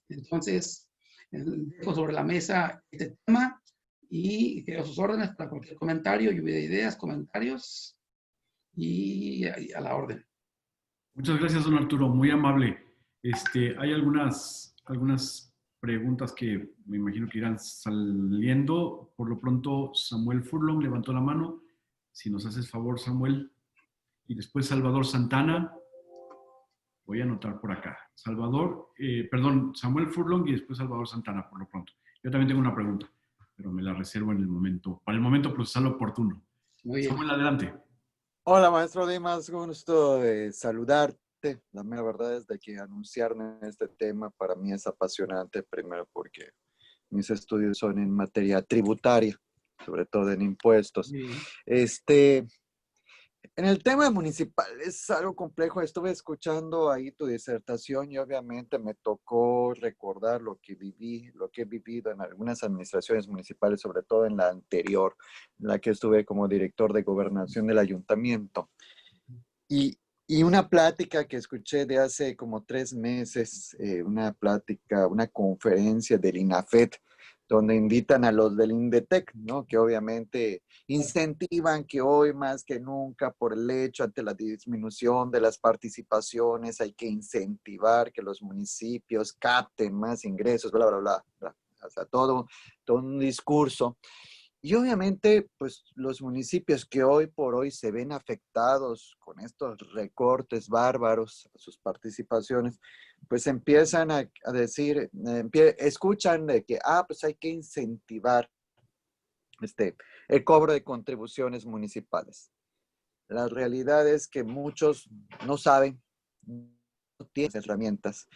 Entonces, dejo sobre la mesa este tema y quedo a sus órdenes para cualquier comentario, lluvia de ideas, comentarios y a la orden. Muchas gracias, don Arturo, muy amable. Hay algunas preguntas que me imagino que irán saliendo. Por lo pronto, Samuel Furlong levantó la mano. Si nos haces favor, Samuel. Y después Salvador Santana. Voy a anotar por acá. Samuel Furlong y después Salvador Santana, por lo pronto. Yo también tengo una pregunta, pero me la reservo para el momento procesal oportuno. Muy bien. Samuel, adelante. Hola, maestro Dimas, gusto de saludarte. La mera verdad es de que anunciarme este tema para mí es apasionante, primero porque mis estudios son en materia tributaria, sobre todo en impuestos. En el tema municipal es algo complejo. Estuve escuchando ahí tu disertación y obviamente me tocó recordar lo que viví, lo que he vivido en algunas administraciones municipales, sobre todo en la anterior, en la que estuve como director de gobernación del ayuntamiento. Y una plática que escuché de hace como 3 meses, una plática, una conferencia del INAFET, donde invitan a los del INDETEC, ¿no? Que obviamente incentivan que hoy más que nunca, por el hecho ante la disminución de las participaciones, hay que incentivar que los municipios capten más ingresos, bla, bla, bla, bla. O sea, todo un discurso. Y obviamente, pues los municipios que hoy por hoy se ven afectados con estos recortes bárbaros a sus participaciones, pues empiezan a decir, escuchan de que, pues hay que incentivar el cobro de contribuciones municipales. La realidad es que muchos no saben, no tienen herramientas.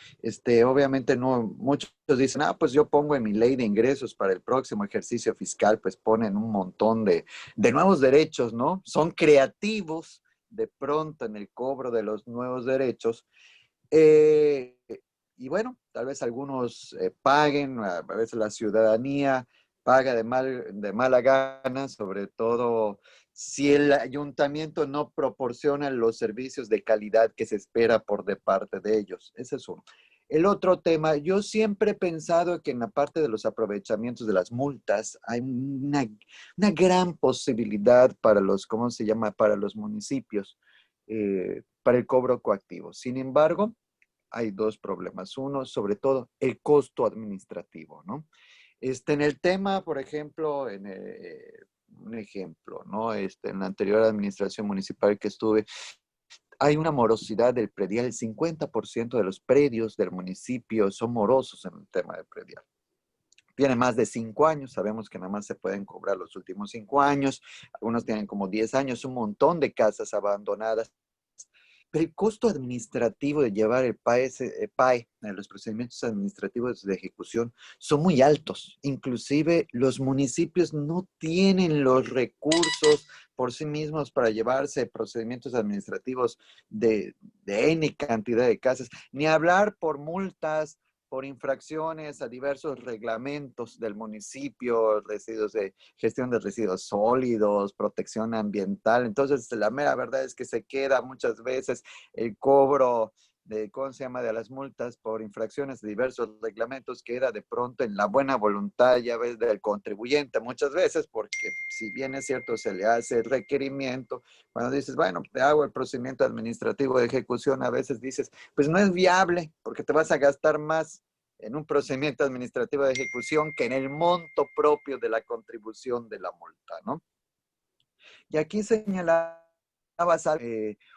Obviamente no, muchos dicen, pues yo pongo en mi ley de ingresos para el próximo ejercicio fiscal, pues ponen un montón de nuevos derechos, ¿no? Son creativos de pronto en el cobro de los nuevos derechos. Y bueno, tal vez algunos paguen, a veces la ciudadanía paga de mala gana, sobre todo si el ayuntamiento no proporciona los servicios de calidad que se espera por de parte de ellos. Ese es uno. El otro tema, yo siempre he pensado que en la parte de los aprovechamientos de las multas hay una gran posibilidad para los, ¿cómo se llama? Para los municipios, para el cobro coactivo. Sin embargo, hay dos problemas. Uno, sobre todo, el costo administrativo, ¿no? En el tema, por ejemplo, un ejemplo, ¿no? En la anterior administración municipal que estuve, hay una morosidad del predial. El 50% de los predios del municipio son morosos en el tema del predial. Tienen más de 5 años, sabemos que nada más se pueden cobrar los últimos 5 años, algunos tienen como 10 años, un montón de casas abandonadas. Pero el costo administrativo de llevar el PAE, los procedimientos administrativos de ejecución, son muy altos. Inclusive los municipios no tienen los recursos por sí mismos para llevarse procedimientos administrativos de N cantidad de casas, ni hablar por multas, por infracciones a diversos reglamentos del municipio, residuos de gestión de residuos sólidos, protección ambiental. Entonces, la mera verdad es que se queda muchas veces el cobro de, ¿cómo se llama?, de las multas por infracciones de diversos reglamentos, queda de pronto en la buena voluntad, ya ves, del contribuyente muchas veces, porque si bien es cierto, se le hace el requerimiento, cuando dices, bueno, te hago el procedimiento administrativo de ejecución, a veces dices, pues no es viable, porque te vas a gastar más en un procedimiento administrativo de ejecución que en el monto propio de la contribución de la multa, ¿no? Y aquí señalabas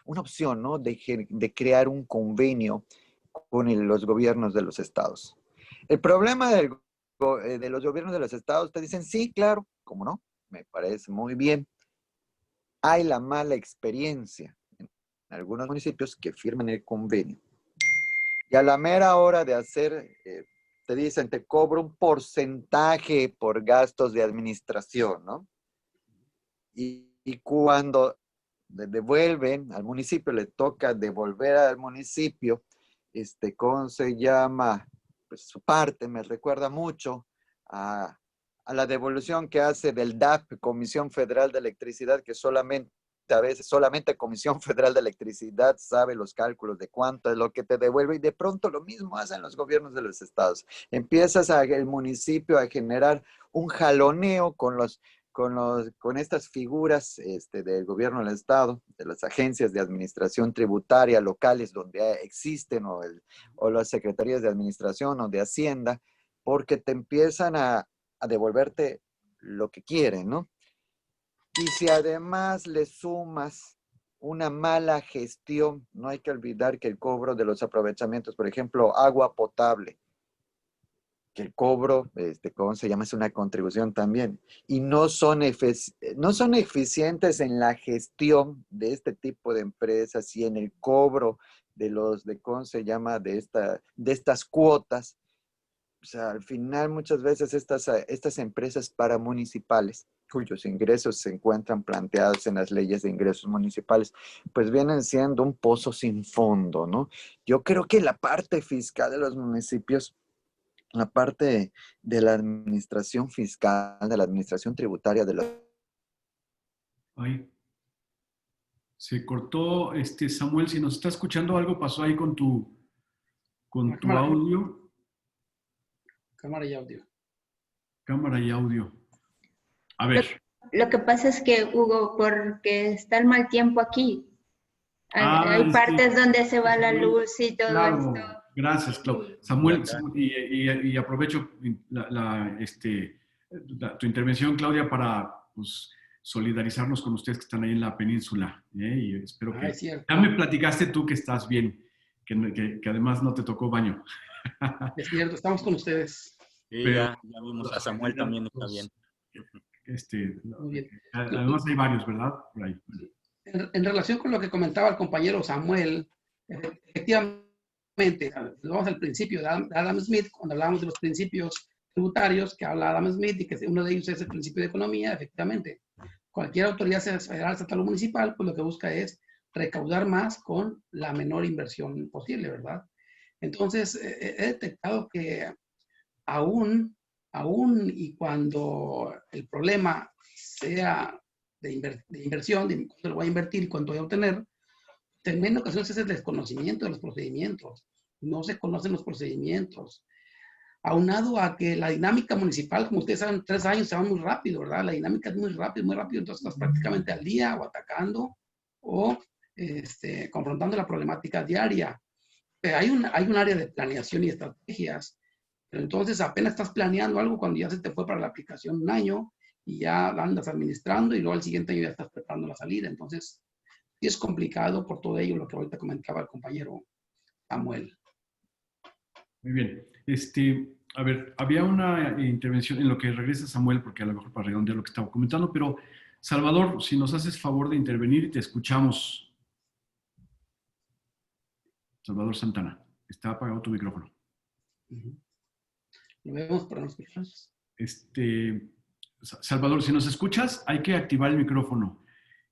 una opción, ¿no? De crear un convenio con los gobiernos de los estados. El problema de los gobiernos de los estados, te dicen, sí, claro, ¿cómo no? Me parece muy bien. Hay la mala experiencia en algunos municipios que firman el convenio. Y a la mera hora de hacer, te dicen, te cobro un porcentaje por gastos de administración, ¿no? Y cuando devuelven al municipio, le toca devolver al municipio, ¿cómo se llama? Pues su parte me recuerda mucho a la devolución que hace del DAP, Comisión Federal de Electricidad, que a veces solamente Comisión Federal de Electricidad sabe los cálculos de cuánto es lo que te devuelve, y de pronto lo mismo hacen los gobiernos de los estados. Empiezas el municipio a generar un jaloneo con estas figuras del gobierno del estado, de las agencias de administración tributaria locales donde existen, o las secretarías de administración o de hacienda, porque te empiezan a devolverte lo que quieren, ¿no? Y si además le sumas una mala gestión, no hay que olvidar que el cobro de los aprovechamientos, por ejemplo, agua potable, que el cobro, ¿cómo se llama? Es una contribución también. Y no son eficientes en la gestión de este tipo de empresas y en el cobro ¿cómo se llama? De estas cuotas. O sea, al final muchas veces estas empresas paramunicipales cuyos ingresos se encuentran planteados en las leyes de ingresos municipales, pues vienen siendo un pozo sin fondo, ¿no? Yo creo que la parte fiscal de los municipios, la parte de la administración fiscal, de la administración tributaria de los... Ay, se cortó, Samuel, si nos está escuchando, algo pasó ahí con tu audio, Cámara y audio. cámara y audio. A ver. Lo que pasa es que, Hugo, porque está el mal tiempo aquí. Hay partes donde se va la luz y todo claro, esto. Gracias, Clau. Samuel, y aprovecho tu intervención, Claudia, para pues, solidarizarnos con ustedes que están ahí en la península. Y espero que... Ya me platicaste tú que estás bien, que además no te tocó baño. Es cierto, estamos con ustedes. Sí, ya vimos a Samuel también, está bien. Muy bien. Además hay varios, ¿verdad? Por ahí. En relación con lo que comentaba el compañero Samuel, efectivamente, vamos al principio de Adam Smith, cuando hablamos de los principios tributarios que habla Adam Smith y que uno de ellos es el principio de economía, efectivamente, cualquier autoridad federal, estatal o municipal, pues lo que busca es recaudar más con la menor inversión posible, ¿verdad? Entonces, he detectado que aún y cuando el problema sea de inversión, de cuánto lo voy a invertir y cuánto voy a obtener, en ocasiones es el desconocimiento de los procedimientos. No se conocen los procedimientos. Aunado a que la dinámica municipal, como ustedes saben, 3 años se va muy rápido, ¿verdad? La dinámica es muy rápido, entonces estás prácticamente al día o atacando o confrontando la problemática diaria. Hay un área de planeación y estrategias, pero entonces apenas estás planeando algo cuando ya se te fue para la aplicación 1 año y ya andas administrando y luego al siguiente año ya estás preparando la salida. Entonces, sí es complicado por todo ello lo que ahorita comentaba el compañero Samuel. Muy bien. A ver, había una intervención en lo que regresa Samuel, porque a lo mejor para redondear lo que estaba comentando, pero Salvador, si nos haces favor de intervenir y te escuchamos. Salvador Santana, está apagado tu micrófono. Lo vemos, pero no escuchamos. Salvador, si nos escuchas, hay que activar el micrófono.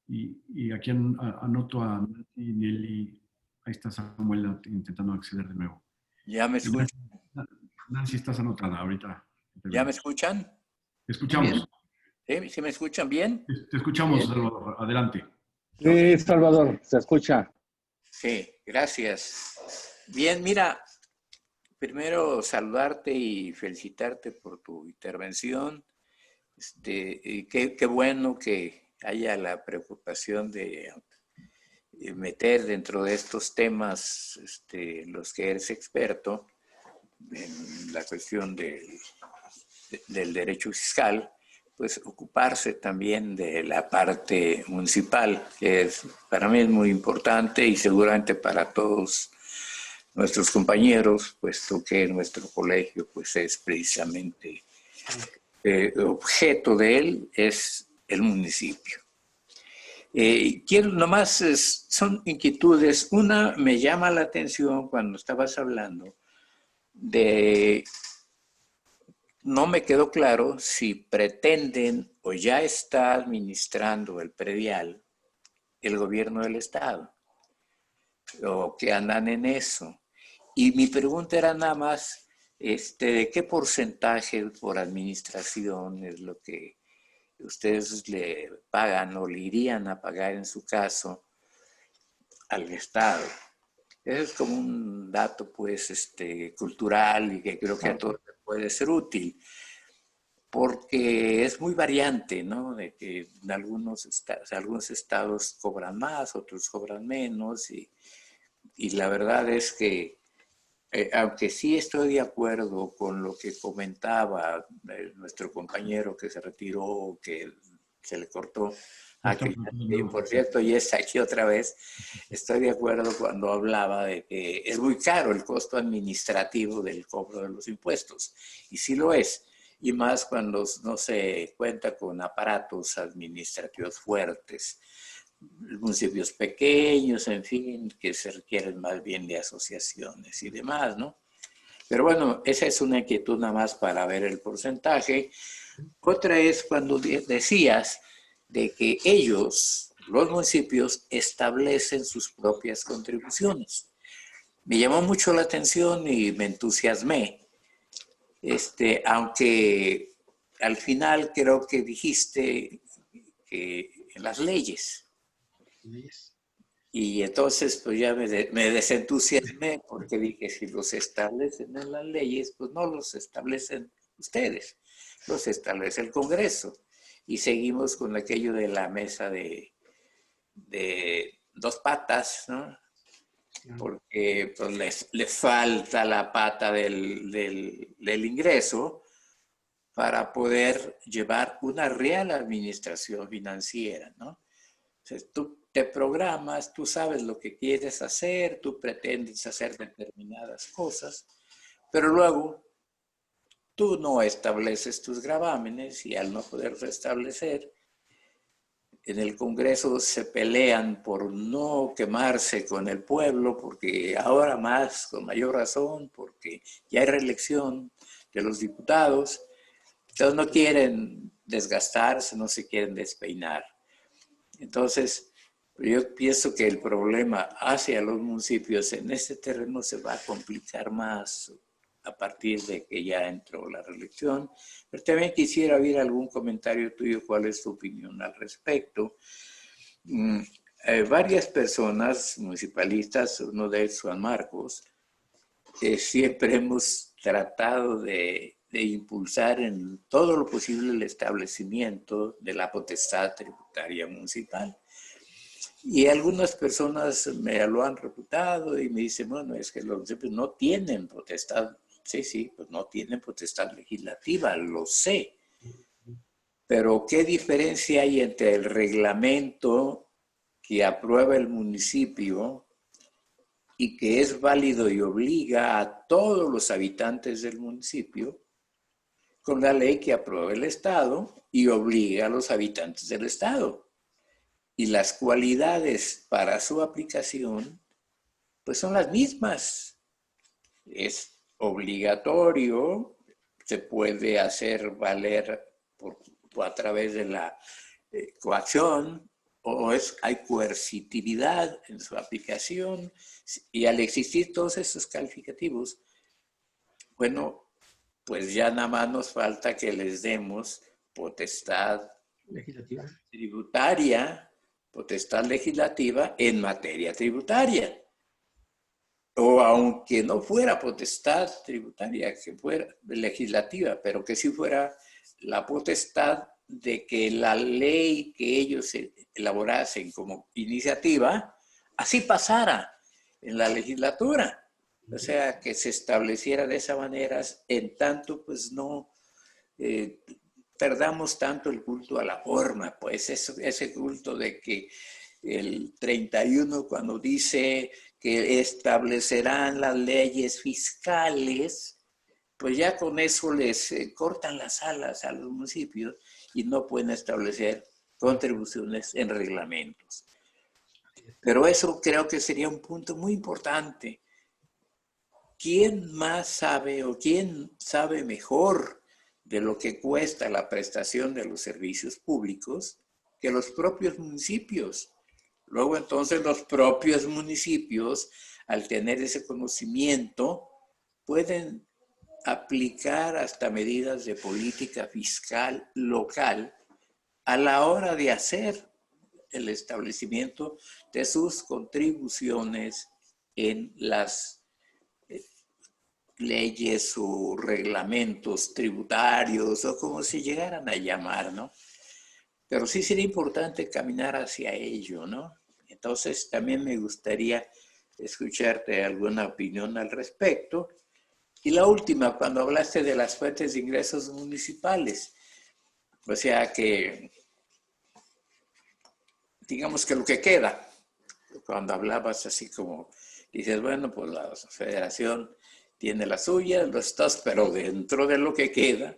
Y aquí anoto a Nancy, Nelly. Ahí está Samuel intentando acceder de nuevo. ¿Ya me escuchan? Nancy, estás anotada ahorita. ¿Ya me escuchan? Te escuchamos. ¿Sí me escuchan bien? Te escuchamos, Bien. Salvador. Adelante. Sí, Salvador, se escucha. Sí, gracias. Bien, mira, primero saludarte y felicitarte por tu intervención. Qué bueno que haya la preocupación de meter dentro de estos temas los que eres experto en la cuestión del derecho fiscal, pues ocuparse también de la parte municipal, que para mí es muy importante y seguramente para todos nuestros compañeros, puesto que nuestro colegio pues es precisamente objeto de él es el municipio. Quiero nomás, son inquietudes. Una me llama la atención cuando estabas hablando no me quedó claro si pretenden o ya está administrando el predial el gobierno del estado o que andan en eso. Y mi pregunta era nada más, ¿de qué porcentaje por administración es lo que ustedes le pagan o le irían a pagar en su caso al Estado? Eso es como un dato pues cultural y que creo que a todos puede ser útil, porque es muy variante, ¿no? De que en algunos estados cobran más, otros cobran menos y la verdad es que aunque sí estoy de acuerdo con lo que comentaba nuestro compañero que se retiró, que se le cortó, que por cierto ya está aquí otra vez, estoy de acuerdo cuando hablaba de que es muy caro el costo administrativo del cobro de los impuestos, y sí lo es, y más cuando no se cuenta con aparatos administrativos fuertes, municipios pequeños, en fin, que se requieren más bien de asociaciones y demás, ¿no? Pero bueno, esa es una inquietud nada más para ver el porcentaje. Otra es cuando decías de que ellos, los municipios, establecen sus propias contribuciones. Me llamó mucho la atención y me entusiasmé, aunque al final creo que dijiste que en las leyes. Y entonces pues ya me desentusiasmé porque dije, si los establecen en las leyes, pues no los establecen ustedes, los establece el Congreso. Y seguimos con aquello de la mesa de dos patas, ¿no? Porque pues, les falta la pata del ingreso para poder llevar una real administración financiera, ¿no? O sea, tú te programas, tú sabes lo que quieres hacer, tú pretendes hacer determinadas cosas, pero luego tú no estableces tus gravámenes y al no poder restablecer, en el Congreso se pelean por no quemarse con el pueblo, porque ahora más, con mayor razón, porque ya hay reelección de los diputados, entonces no quieren desgastarse, no se quieren despeinar. Entonces, yo pienso que el problema hacia los municipios en este terreno se va a complicar más a partir de que ya entró la reelección. Pero también quisiera oír algún comentario tuyo, cuál es tu opinión al respecto. Varias personas municipalistas, uno de ellos Juan Marcos, siempre hemos tratado de impulsar en todo lo posible el establecimiento de la potestad tributaria municipal. Y algunas personas me lo han reputado y me dicen, bueno, es que los municipios no tienen potestad. Sí, pues no tienen potestad legislativa, lo sé. Pero ¿qué diferencia hay entre el reglamento que aprueba el municipio y que es válido y obliga a todos los habitantes del municipio, con la ley que aprueba el Estado y obliga a los habitantes del Estado? Y las cualidades para su aplicación, pues son las mismas. Es obligatorio, se puede hacer valer a través de la coacción, o hay coercitividad en su aplicación, y al existir todos esos calificativos, bueno, pues ya nada más nos falta que les demos potestad Legislativa. tributaria, potestad legislativa en materia tributaria. O aunque no fuera potestad tributaria, que fuera legislativa, pero que sí fuera la potestad de que la ley que ellos elaborasen como iniciativa, así pasara en la legislatura. O sea, que se estableciera de esa manera, en tanto pues no perdamos tanto el culto a la forma, pues ese culto de que el 31 cuando dice que establecerán las leyes fiscales, pues ya con eso les cortan las alas a los municipios y no pueden establecer contribuciones en reglamentos. Pero eso creo que sería un punto muy importante. ¿Quién más sabe o quién sabe mejor de lo que cuesta la prestación de los servicios públicos que los propios municipios? Luego entonces los propios municipios, al tener ese conocimiento, pueden aplicar hasta medidas de política fiscal local a la hora de hacer el establecimiento de sus contribuciones en las leyes o reglamentos tributarios o como se llegaran a llamar, ¿no? Pero sí sería importante caminar hacia ello, ¿no? Entonces también me gustaría escucharte alguna opinión al respecto. Y la última, cuando hablaste de las fuentes de ingresos municipales, o sea que, digamos que lo que queda, cuando hablabas así como, dices, bueno, pues la federación tiene la suya, los estados, pero dentro de lo que queda,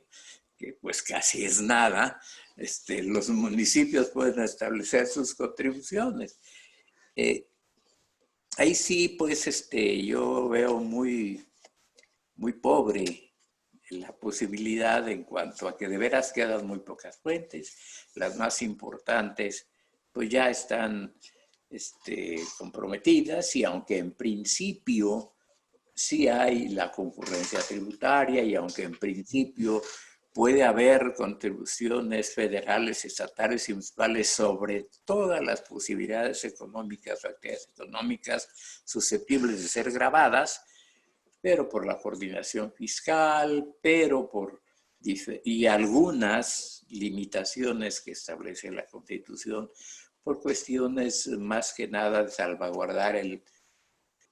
que pues casi es nada, los municipios pueden establecer sus contribuciones. Ahí sí, pues yo veo muy pobre la posibilidad en cuanto a que de veras quedan muy pocas fuentes. Las más importantes pues ya están comprometidas, y aunque en principio sí hay la concurrencia tributaria, y aunque en principio puede haber contribuciones federales, estatales y municipales sobre todas las posibilidades económicas o actividades económicas susceptibles de ser gravadas, pero por la coordinación fiscal, y algunas limitaciones que establece la Constitución, por cuestiones más que nada de salvaguardar el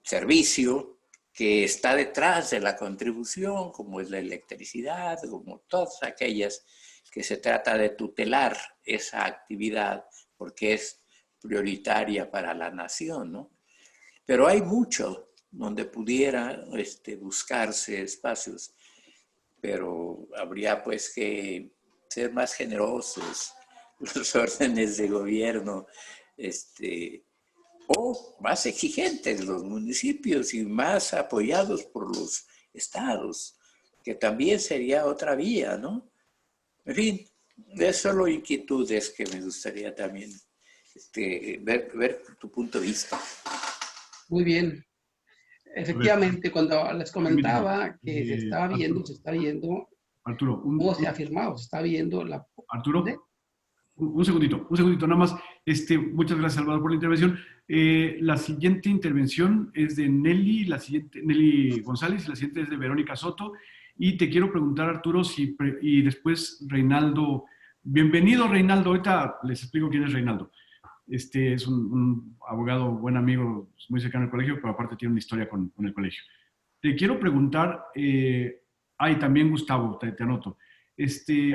servicio que está detrás de la contribución, como es la electricidad, como todas aquellas que se trata de tutelar esa actividad porque es prioritaria para la nación, ¿no? Pero hay mucho donde pudiera buscarse espacios, pero habría pues que ser más generosos los órdenes de gobierno, o más exigentes los municipios y más apoyados por los estados, que también sería otra vía, ¿no? En fin, es solo inquietudes que me gustaría también ver tu punto de vista. Muy bien. Efectivamente, cuando les comentaba que se está viendo, Arturo, ¿cómo se ha afirmado? Se está viendo la... Arturo, un segundito, nada más. Muchas gracias, Salvador, por la intervención. La siguiente intervención es de Nelly González, y la siguiente es de Verónica Soto. Y te quiero preguntar, Arturo, y después Reinaldo. Bienvenido, Reinaldo. Ahorita les explico quién es Reinaldo. Es un abogado, buen amigo, muy cercano al colegio, pero aparte tiene una historia con el colegio. Te quiero preguntar, también Gustavo, te anoto.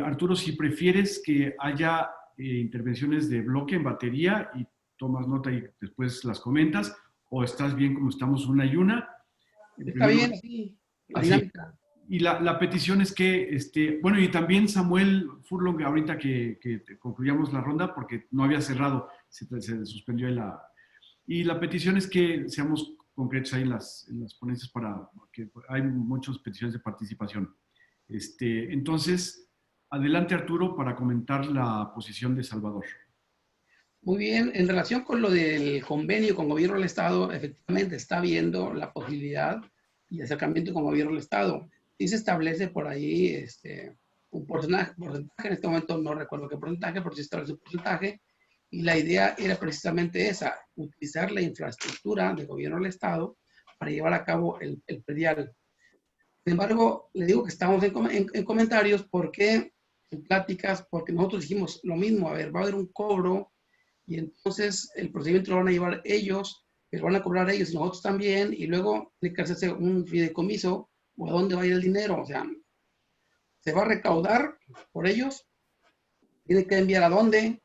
Arturo, si prefieres que haya intervenciones de bloque en batería y tomas nota y después las comentas, o estás bien como estamos una y una. Está bien, sí, la dinámica. Y la petición es que, bueno, y también Samuel Furlong, ahorita que concluyamos la ronda, porque no había cerrado, se suspendió y la petición es que seamos concretos ahí en las ponencias, que hay muchas peticiones de participación. Entonces, adelante, Arturo, para comentar la posición de Salvador. Muy bien, en relación con lo del convenio con gobierno del Estado, efectivamente está viendo la posibilidad y acercamiento con gobierno del Estado. Y se establece por ahí un porcentaje, en este momento no recuerdo qué porcentaje, pero sí establece un porcentaje, y la idea era precisamente esa, utilizar la infraestructura del gobierno del Estado para llevar a cabo el predial. Sin embargo, le digo que estamos en comentarios, porque en pláticas, porque nosotros dijimos lo mismo, a ver, va a haber un cobro, y entonces el procedimiento lo van a llevar ellos, pero van a cobrar ellos y nosotros también, y luego tiene que hacerse un fideicomiso, o a dónde va a ir el dinero. O sea, se va a recaudar por ellos, tiene que enviar a dónde,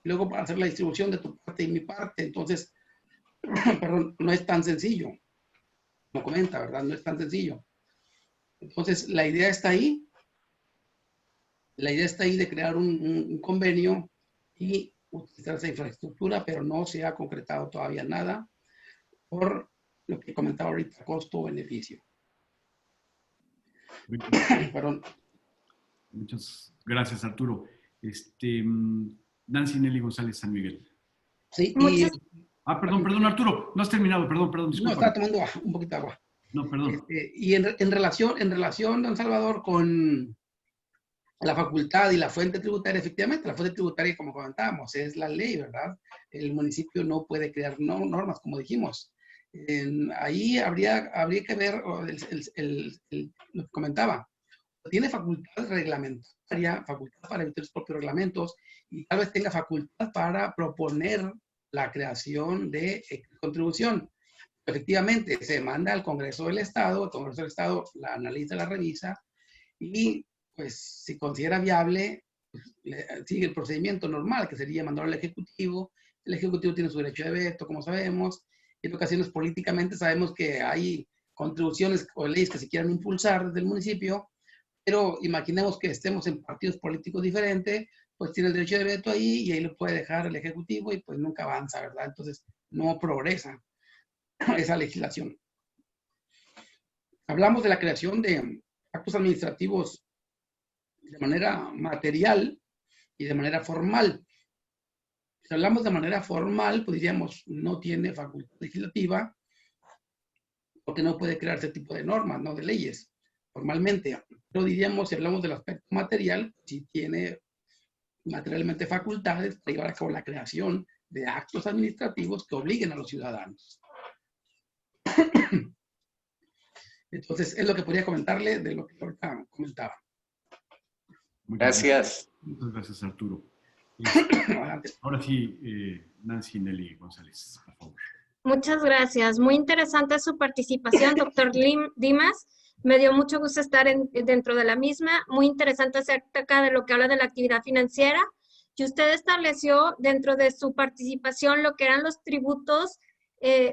y luego para hacer la distribución de tu parte y mi parte. Entonces, perdón, no es tan sencillo. No comenta, ¿verdad? No es tan sencillo. Entonces, la idea está ahí. La idea está ahí de crear un convenio y utilizar esa infraestructura, pero no se ha concretado todavía nada por lo que comentaba ahorita, costo-beneficio. Perdón. Muchas gracias, Arturo. Nancy Nelly González San Miguel. Sí, perdón, Arturo, no has terminado, perdón, disculpa. No, estaba tomando un poquito de agua. No, perdón. Y en relación, don Salvador, con la facultad y la fuente tributaria, efectivamente, la fuente tributaria, como comentábamos, es la ley, ¿verdad? El municipio no puede crear normas, como dijimos. Ahí habría que ver lo que comentaba. Tiene facultad reglamentaria, facultad para emitir sus propios reglamentos, y tal vez tenga facultad para proponer la creación de contribución. Efectivamente, se manda al Congreso del Estado, el Congreso del Estado la analiza, la revisa, y pues si considera viable, pues, sigue el procedimiento normal, que sería mandarlo al Ejecutivo. El Ejecutivo tiene su derecho de veto, como sabemos, y en ocasiones políticamente sabemos que hay contribuciones o leyes que se quieran impulsar desde el municipio, pero imaginemos que estemos en partidos políticos diferentes, pues tiene el derecho de veto ahí, y ahí lo puede dejar el Ejecutivo y pues nunca avanza, ¿verdad? Entonces no progresa esa legislación. Hablamos de la creación de actos administrativos de manera material y de manera formal. Si hablamos de manera formal, pues diríamos, no tiene facultad legislativa porque no puede crear ese tipo de normas, no de leyes, formalmente. Pero diríamos, si hablamos del aspecto material, sí tiene materialmente facultades para llevar a cabo la creación de actos administrativos que obliguen a los ciudadanos. Entonces, es lo que podría comentarle de lo que ahorita comentaba. Gracias. Muchas gracias, Arturo. Adelante. Ahora sí, Nancy Nelly González, por favor. Muchas gracias. Muy interesante su participación, doctor Dimas. Me dio mucho gusto estar dentro de la misma. Muy interesante acerca de lo que habla de la actividad financiera. Y usted estableció dentro de su participación lo que eran los tributos,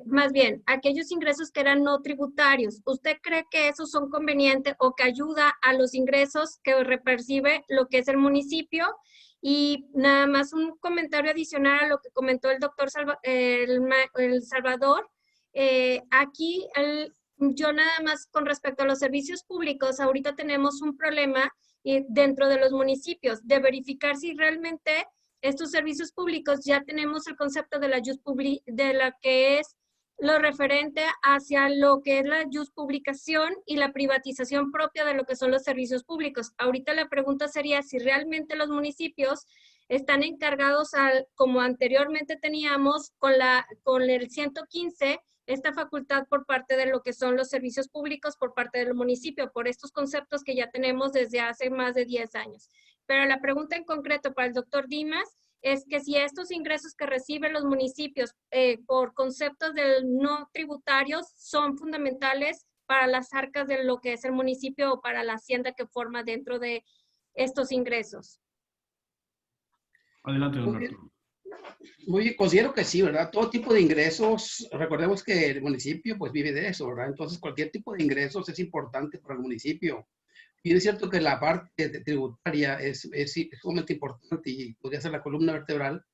más bien, aquellos ingresos que eran no tributarios. ¿Usted cree que esos son convenientes o que ayuda a los ingresos que percibe lo que es el municipio? Y nada más un comentario adicional a lo que comentó el doctor Salvador. Aquí, yo nada más con respecto a los servicios públicos, ahorita tenemos un problema dentro de los municipios de verificar si realmente estos servicios públicos ya tenemos el concepto de la de la que es lo referente hacia lo que es la publicación y la privatización propia de lo que son los servicios públicos. Ahorita la pregunta sería si realmente los municipios están encargados, como anteriormente teníamos con el 115, esta facultad por parte de lo que son los servicios públicos por parte del municipio, por estos conceptos que ya tenemos desde hace más de 10 años. Pero la pregunta en concreto para el doctor Dimas es que si estos ingresos que reciben los municipios por conceptos no tributarios son fundamentales para las arcas de lo que es el municipio o para la hacienda que forma dentro de estos ingresos. Adelante, don Arturo. Muy bien, considero que sí, ¿verdad? Todo tipo de ingresos, recordemos que el municipio pues vive de eso, ¿verdad? Entonces cualquier tipo de ingresos es importante para el municipio. Y es cierto que la parte tributaria es sumamente importante y podría ser la columna vertebral.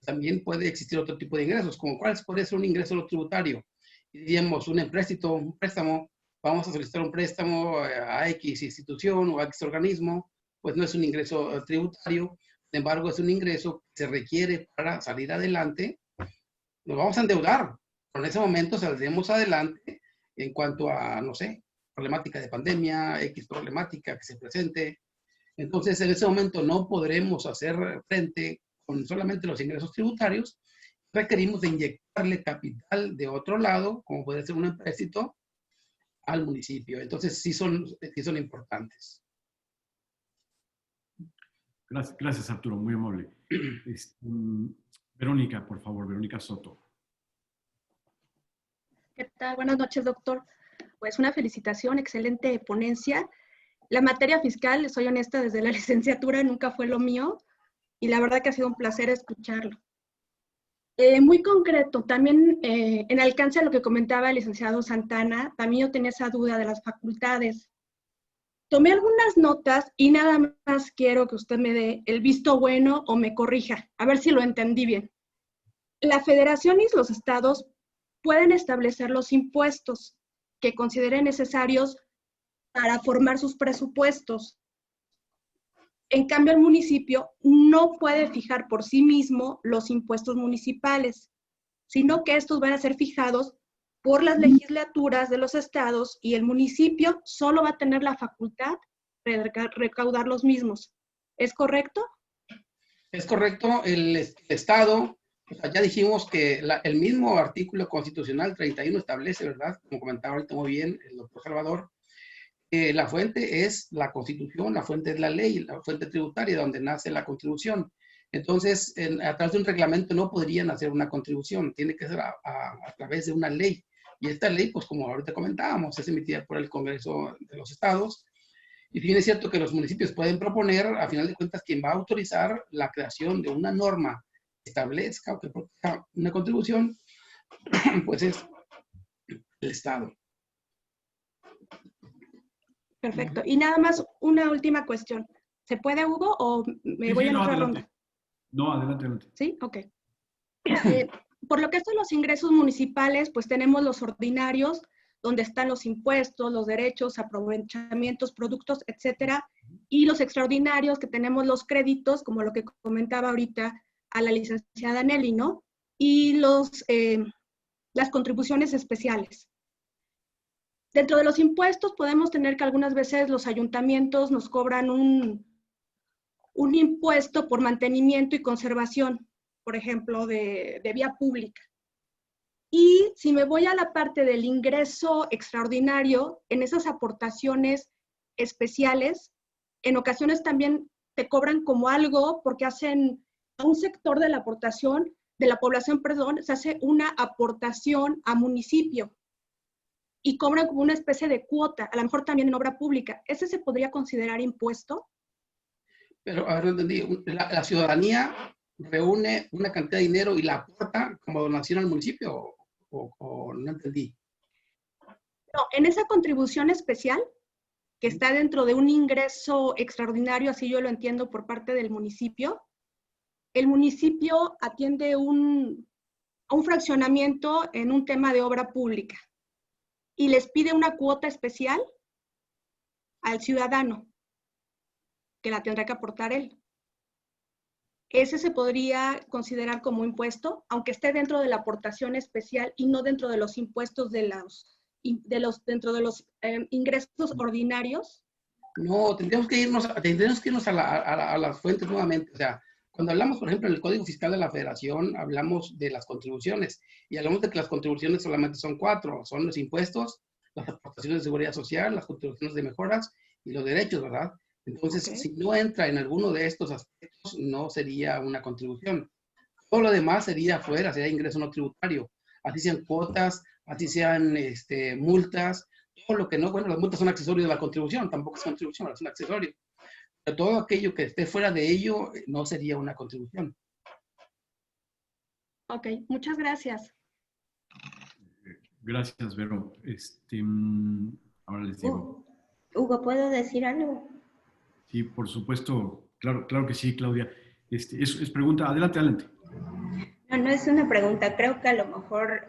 También puede existir otro tipo de ingresos, como cuál puede ser un ingreso no tributario. Y diríamos un préstamo, vamos a solicitar un préstamo a X institución o a X organismo, pues no es un ingreso tributario. Sin embargo, es un ingreso que se requiere para salir adelante. Nos vamos a endeudar, pero en ese momento saldremos adelante en cuanto a, no sé, problemática de pandemia, X problemática que se presente. Entonces, en ese momento no podremos hacer frente con solamente los ingresos tributarios. Requerimos de inyectarle capital de otro lado, como puede ser un empréstito, al municipio. Entonces, sí son importantes. Gracias, Arturo, muy amable. Verónica, por favor, Verónica Soto. ¿Qué tal? Buenas noches, doctor. Pues una felicitación, excelente ponencia. La materia fiscal, soy honesta, desde la licenciatura nunca fue lo mío y la verdad que ha sido un placer escucharlo. Muy concreto, también en alcance a lo que comentaba el licenciado Santana, también yo tenía esa duda de las facultades. Tomé algunas notas y nada más quiero que usted me dé el visto bueno o me corrija, a ver si lo entendí bien. La federación y los estados pueden establecer los impuestos que consideren necesarios para formar sus presupuestos. En cambio, el municipio no puede fijar por sí mismo los impuestos municipales, sino que estos van a ser fijados por las legislaturas de los estados y el municipio solo va a tener la facultad de recaudar los mismos. ¿Es correcto? Es correcto. El estado, o sea, ya dijimos que el mismo artículo constitucional 31 establece, ¿verdad? Como comentaba ahorita muy bien el doctor Salvador, la fuente es la Constitución, la fuente es la ley, la fuente tributaria donde nace la contribución. Entonces, a través de un reglamento no podrían hacer una contribución, tiene que ser a través de una ley. Y esta ley, pues como ahorita comentábamos, es emitida por el Congreso de los Estados. Y si bien es cierto que los municipios pueden proponer, a final de cuentas, quien va a autorizar la creación de una norma que establezca o que proteja una contribución, pues es el Estado. Perfecto. Y nada más una última cuestión. ¿Se puede, Hugo, o me voy en otra ronda? No, adelante. Sí, ok. Por lo que son los ingresos municipales, pues tenemos los ordinarios, donde están los impuestos, los derechos, aprovechamientos, productos, etcétera, y los extraordinarios, que tenemos los créditos, como lo que comentaba ahorita a la licenciada Nelly, ¿no? Y las contribuciones especiales. Dentro de los impuestos podemos tener que algunas veces los ayuntamientos nos cobran un impuesto por mantenimiento y conservación, por ejemplo, de vía pública. Y si me voy a la parte del ingreso extraordinario, en esas aportaciones especiales, en ocasiones también te cobran como algo porque hacen a un sector de la aportación, de la población, perdón, se hace una aportación a municipio y cobran como una especie de cuota, a lo mejor también en obra pública. ¿Ese se podría considerar impuesto? Pero, a ver, no entendí. La ciudadanía reúne una cantidad de dinero y la aporta como donación al municipio, o no entendí. No, en esa contribución especial, que está dentro de un ingreso extraordinario, así yo lo entiendo, por parte del municipio, el municipio atiende a un fraccionamiento en un tema de obra pública y les pide una cuota especial al ciudadano, que la tendrá que aportar él. Ese se podría considerar como impuesto, aunque esté dentro de la aportación especial y no dentro de los impuestos dentro de los ingresos ordinarios. No, tendríamos que irnos a las fuentes nuevamente. O sea, cuando hablamos, por ejemplo, en el Código Fiscal de la Federación, hablamos de las contribuciones y hablamos de que las contribuciones solamente son 4. Son los impuestos, las aportaciones de seguridad social, las contribuciones de mejoras y los derechos, ¿verdad? Entonces, si no entra en alguno de estos aspectos, no sería una contribución. Todo lo demás sería fuera, sería ingreso no tributario. Así sean cuotas, así sean multas, todo lo que no, bueno, las multas son accesorios de la contribución, tampoco es contribución, es un accesorio. Pero todo aquello que esté fuera de ello no sería una contribución. Ok, muchas gracias. Gracias, Vero. Ahora les digo. Hugo, ¿puedo decir algo? Sí, por supuesto. Claro que sí, Claudia. Es pregunta. Adelante, adelante. No es una pregunta. Creo que a lo mejor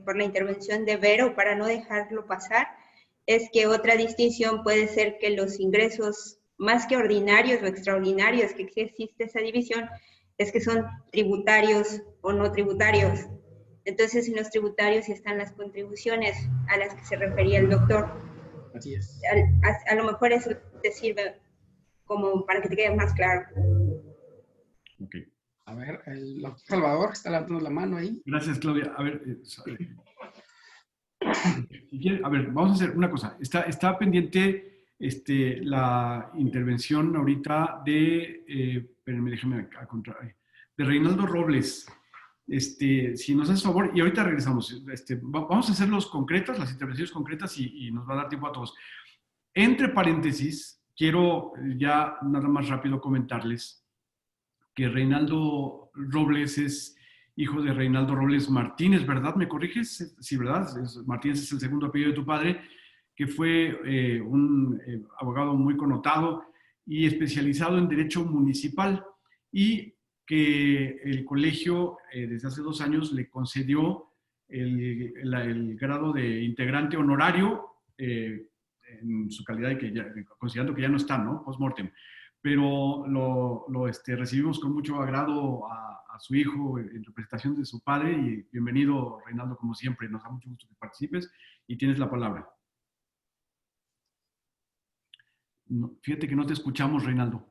por la intervención de Vero, para no dejarlo pasar, es que otra distinción puede ser que los ingresos más que ordinarios o extraordinarios, que existe esa división, es que son tributarios o no tributarios. Entonces, en los tributarios están las contribuciones a las que se refería el doctor. Así es. A lo mejor eso te sirve como para que te quede más claro. Ok. A ver, el doctor Salvador está levantando la mano ahí. Gracias, Claudia. A ver, a ver, vamos a hacer una cosa. Está pendiente la intervención ahorita de, espérenme, déjame de Reinaldo Robles. Si nos haces favor, y ahorita regresamos. Vamos a hacer las intervenciones concretas y nos va a dar tiempo a todos. Entre paréntesis, quiero ya nada más rápido comentarles que Reinaldo Robles es hijo de Reinaldo Robles Martínez, ¿verdad? ¿Me corriges? Sí, ¿verdad? Martínez es el segundo apellido de tu padre, que fue un abogado muy connotado y especializado en derecho municipal, y que el colegio desde hace 2 años le concedió el grado de integrante honorario en su calidad de considerando que ya no está, ¿no? Post-mortem. Pero lo recibimos con mucho agrado a su hijo en representación de su padre, y bienvenido, Reinaldo, como siempre. Nos da mucho gusto que participes y tienes la palabra. No, fíjate que no te escuchamos, Reinaldo.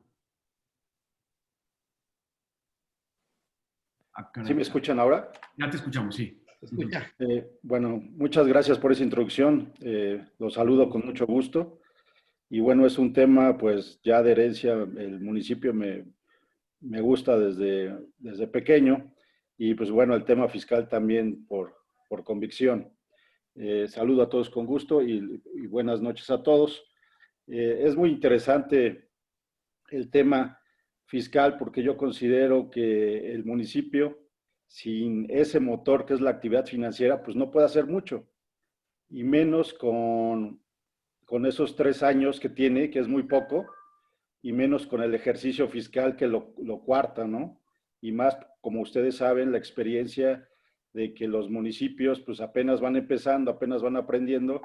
¿Sí me escuchan ahora? Ya te escuchamos, sí. Escucha. Bueno, muchas gracias por esa introducción. Los saludo con mucho gusto. Y bueno, es un tema pues ya de herencia. El municipio me gusta desde pequeño, y pues bueno, el tema fiscal también por convicción. Saludo a todos con gusto y buenas noches a todos. Es muy interesante el tema fiscal, porque yo considero que el municipio, sin ese motor que es la actividad financiera, pues no puede hacer mucho, y menos con esos 3 años que tiene, que es muy poco, y menos con el ejercicio fiscal que lo cuarta, ¿no? Y más, como ustedes saben, la experiencia de que los municipios pues apenas van empezando, apenas van aprendiendo,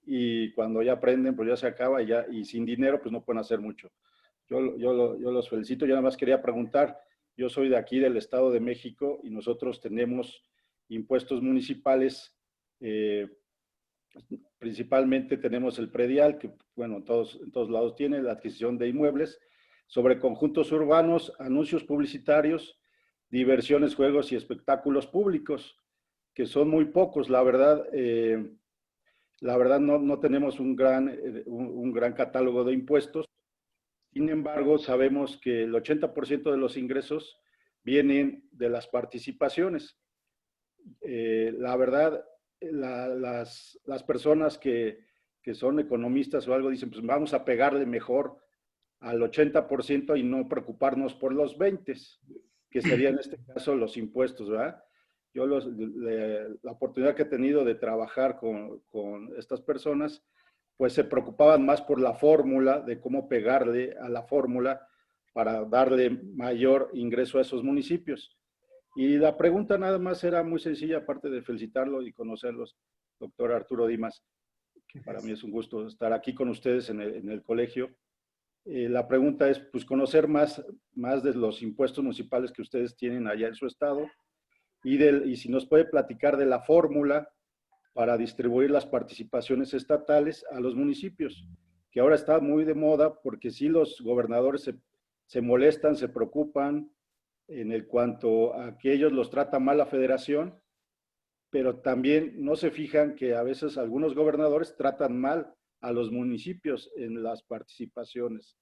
y cuando ya aprenden pues ya se acaba y sin dinero pues no pueden hacer mucho. Yo los felicito. Yo nada más quería preguntar, yo soy de aquí del Estado de México y nosotros tenemos impuestos municipales, principalmente tenemos el predial, que bueno, en todos lados tiene, la adquisición de inmuebles, sobre conjuntos urbanos, anuncios publicitarios, diversiones, juegos y espectáculos públicos, que son muy pocos, la verdad no tenemos un gran catálogo de impuestos. Sin embargo, sabemos que el 80% de los ingresos vienen de las participaciones. La verdad, las personas que son economistas o algo dicen, pues vamos a pegarle mejor al 80% y no preocuparnos por los 20%, que serían en este caso los impuestos, ¿verdad? Yo la oportunidad que he tenido de trabajar con estas personas, pues se preocupaban más por la fórmula, de cómo pegarle a la fórmula para darle mayor ingreso a esos municipios. Y la pregunta nada más era muy sencilla, aparte de felicitarlo y conocerlos, doctor Arturo Dimas, que para mí es un gusto estar aquí con ustedes en el colegio. La pregunta es, pues, conocer más de los impuestos municipales que ustedes tienen allá en su estado y si nos puede platicar de la fórmula para distribuir las participaciones estatales a los municipios, que ahora está muy de moda porque sí los gobernadores se molestan, se preocupan en el cuanto a que ellos los trata mal la federación, pero también no se fijan que a veces algunos gobernadores tratan mal a los municipios en las participaciones.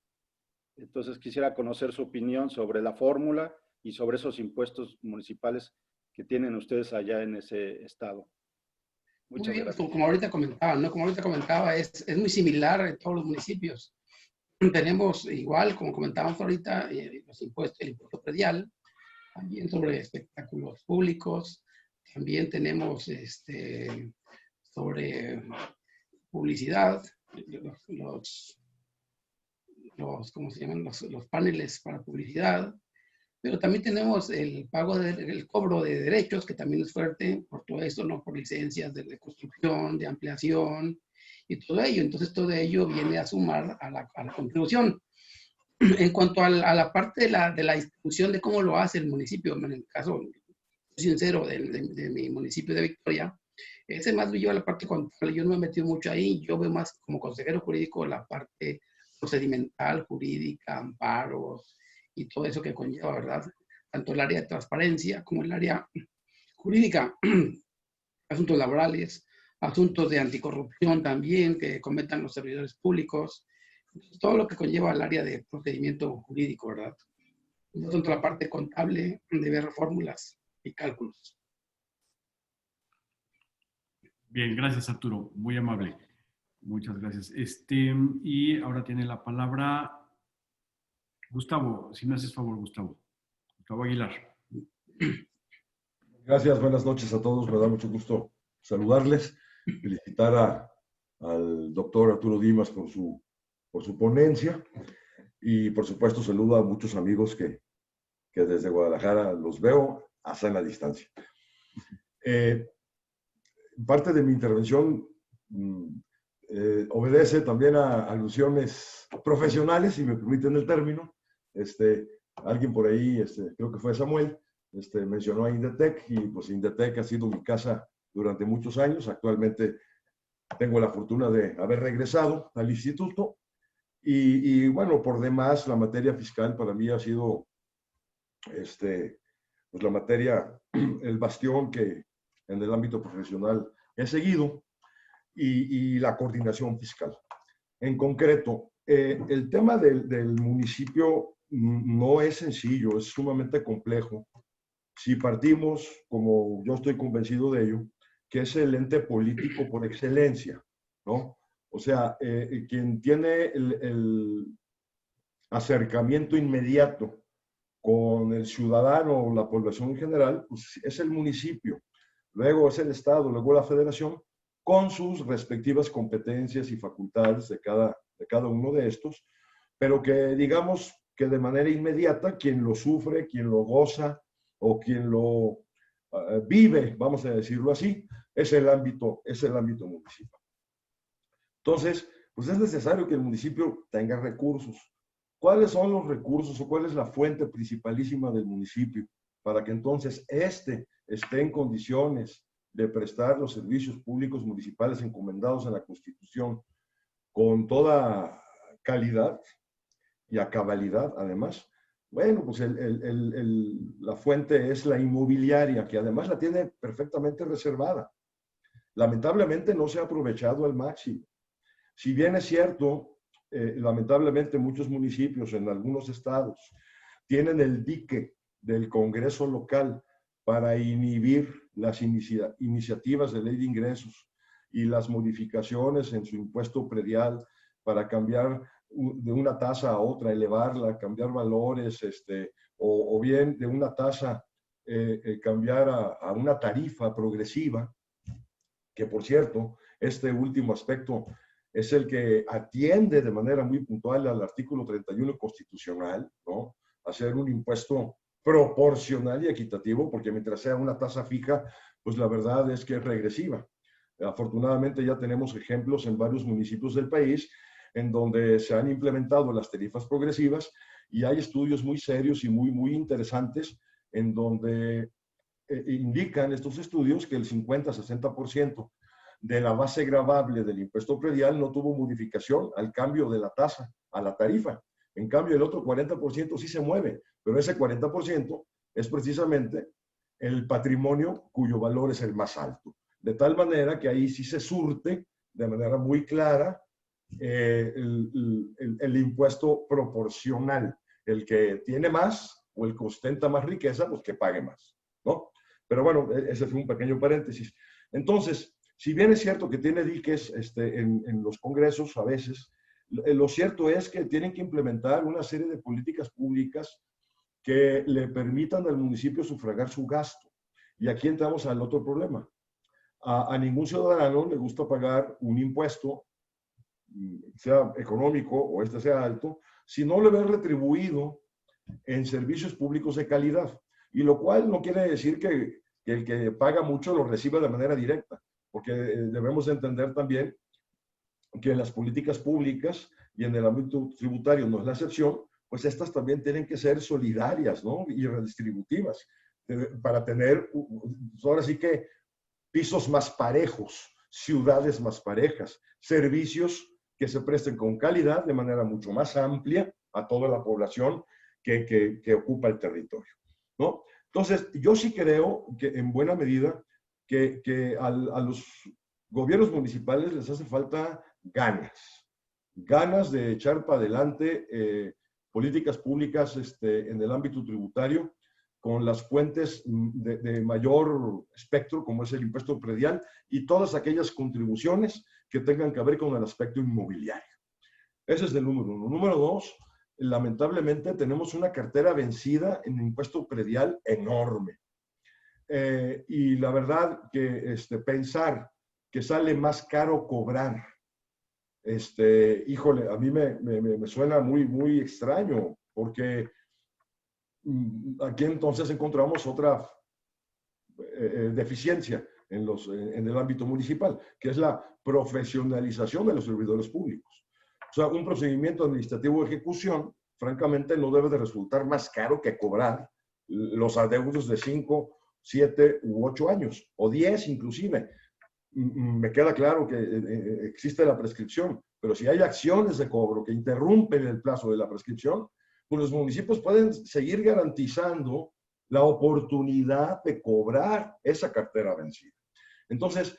Entonces quisiera conocer su opinión sobre la fórmula y sobre esos impuestos municipales que tienen ustedes allá en ese estado. Muchas gracias. Como ahorita comentaba, ¿no? Como ahorita comentaba, es muy similar en todos los municipios. Tenemos igual, como comentábamos ahorita, los impuestos, el impuesto predial, también sobre espectáculos públicos, también tenemos sobre publicidad, ¿cómo se llaman? Los paneles para publicidad, pero también tenemos el cobro de derechos, que también es fuerte por todo esto, ¿no? Por licencias de construcción, de ampliación y todo ello. Entonces, todo ello viene a sumar a la contribución. En cuanto a la parte de la distribución de cómo lo hace el municipio, en el caso sincero de mi municipio de Victoria, ese más yo a la parte contable, yo no me he metido mucho ahí, yo veo más como consejero jurídico la parte procedimental, jurídica, amparos y todo eso que conlleva, ¿verdad? Tanto el área de transparencia como el área jurídica, asuntos laborales, asuntos de anticorrupción también que cometan los servidores públicos, todo lo que conlleva el área de procedimiento jurídico, ¿verdad? No tanto la parte contable de ver fórmulas y cálculos. Bien, gracias Arturo, muy amable. Muchas gracias. Y ahora tiene la palabra Gustavo, si me haces favor, Gustavo. Gustavo Aguilar. Gracias, buenas noches a todos. Me da mucho gusto saludarles. Felicitar al doctor Arturo Dimas por su ponencia. Y por supuesto saludo a muchos amigos que desde Guadalajara los veo hasta en la distancia. Parte de mi intervención obedece también a alusiones profesionales, si me permiten el término. Alguien por ahí, creo que fue Samuel, mencionó a Indetec, y pues Indetec ha sido mi casa durante muchos años. Actualmente tengo la fortuna de haber regresado al instituto y bueno, por demás, la materia fiscal para mí ha sido pues la materia, el bastión que en el ámbito profesional he seguido, y la coordinación fiscal. En concreto, el tema del municipio no es sencillo, es sumamente complejo. Si partimos, como yo estoy convencido de ello, que es el ente político por excelencia, ¿no? O sea, quien tiene el acercamiento inmediato con el ciudadano o la población en general, pues es el municipio. Luego es el Estado, luego la Federación, con sus respectivas competencias y facultades de cada uno de estos, pero que digamos que de manera inmediata quien lo sufre, quien lo goza o quien lo vive, vamos a decirlo así, es el ámbito municipal. Entonces, pues es necesario que el municipio tenga recursos. ¿Cuáles son los recursos o cuál es la fuente principalísima del municipio para que entonces esté en condiciones de prestar los servicios públicos municipales encomendados en la Constitución con toda calidad y a cabalidad, además? Bueno, pues la fuente es la inmobiliaria, que además la tiene perfectamente reservada. Lamentablemente no se ha aprovechado al máximo. Si bien es cierto, lamentablemente muchos municipios en algunos estados tienen el dique del Congreso local para inhibir las iniciativas de ley de ingresos y las modificaciones en su impuesto predial para cambiar de una tasa a otra, elevarla, cambiar valores, o bien de una tasa cambiar a una tarifa progresiva, que por cierto, este último aspecto es el que atiende de manera muy puntual al artículo 31 constitucional, ¿no? Hacer un impuesto proporcional y equitativo, porque mientras sea una tasa fija, pues la verdad es que es regresiva. Afortunadamente ya tenemos ejemplos en varios municipios del país en donde se han implementado las tarifas progresivas y hay estudios muy serios y muy interesantes en donde indican estos estudios que el 50-60% de la base gravable del impuesto predial no tuvo modificación al cambio de la tasa a la tarifa. En cambio, el otro 40% sí se mueve, pero ese 40% es precisamente el patrimonio cuyo valor es el más alto. De tal manera que ahí sí se surte de manera muy clara el impuesto proporcional. El que tiene más o el que ostenta más riqueza, pues que pague más, ¿no? Pero bueno, ese fue un pequeño paréntesis. Entonces, si bien es cierto que tiene diques en los congresos a veces, lo cierto es que tienen que implementar una serie de políticas públicas que le permitan al municipio sufragar su gasto. Y aquí entramos al otro problema. A ningún ciudadano le gusta pagar un impuesto, sea económico o sea alto, si no le ve retribuido en servicios públicos de calidad. Y lo cual no quiere decir que el que paga mucho lo reciba de manera directa, porque debemos entender también que en las políticas públicas y en el ámbito tributario no es la excepción, pues estas también tienen que ser solidarias, ¿no? Y redistributivas, para tener, ahora sí que, pisos más parejos, ciudades más parejas, servicios que se presten con calidad de manera mucho más amplia a toda la población que ocupa el territorio, ¿no? Entonces, yo sí creo que en buena medida que a los gobiernos municipales les hace falta ganas de echar para adelante políticas públicas en el ámbito tributario con las fuentes de mayor espectro, como es el impuesto predial y todas aquellas contribuciones que tengan que ver con el aspecto inmobiliario. Ese es el número uno. Número dos, lamentablemente tenemos una cartera vencida en impuesto predial enorme. Y la verdad que pensar que sale más caro cobrar, híjole, a mí me suena muy extraño, porque aquí entonces encontramos otra deficiencia en el ámbito municipal, que es la profesionalización de los servidores públicos. O sea, un procedimiento administrativo de ejecución, francamente, no debe de resultar más caro que cobrar los adeudos de 5, 7 u 8 años, o 10 inclusive. Me queda claro que existe la prescripción, pero si hay acciones de cobro que interrumpen el plazo de la prescripción, pues los municipios pueden seguir garantizando la oportunidad de cobrar esa cartera vencida. Entonces,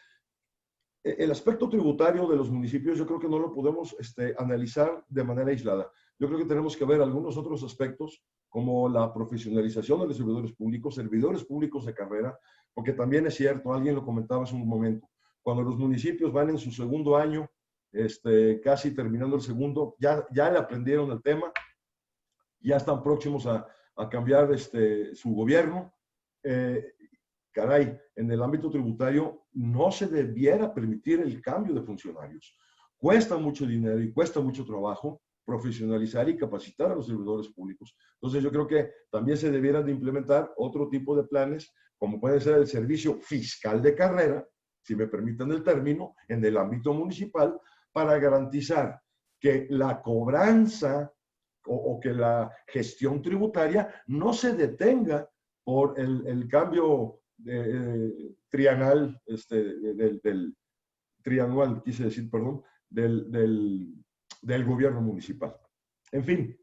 el aspecto tributario de los municipios yo creo que no lo podemos analizar de manera aislada. Yo creo que tenemos que ver algunos otros aspectos como la profesionalización de los servidores públicos de carrera, porque también es cierto, alguien lo comentaba hace un momento, cuando los municipios van en su segundo año, casi terminando el segundo, ya le aprendieron el tema, ya están próximos a cambiar su gobierno. Caray, en el ámbito tributario no se debiera permitir el cambio de funcionarios. Cuesta mucho dinero y cuesta mucho trabajo profesionalizar y capacitar a los servidores públicos. Entonces yo creo que también se debieran de implementar otro tipo de planes como puede ser el servicio fiscal de carrera, si me permiten el término, en el ámbito municipal, para garantizar que la cobranza o que la gestión tributaria no se detenga por el cambio trianual, trianual, quise decir, perdón, del gobierno municipal. En fin,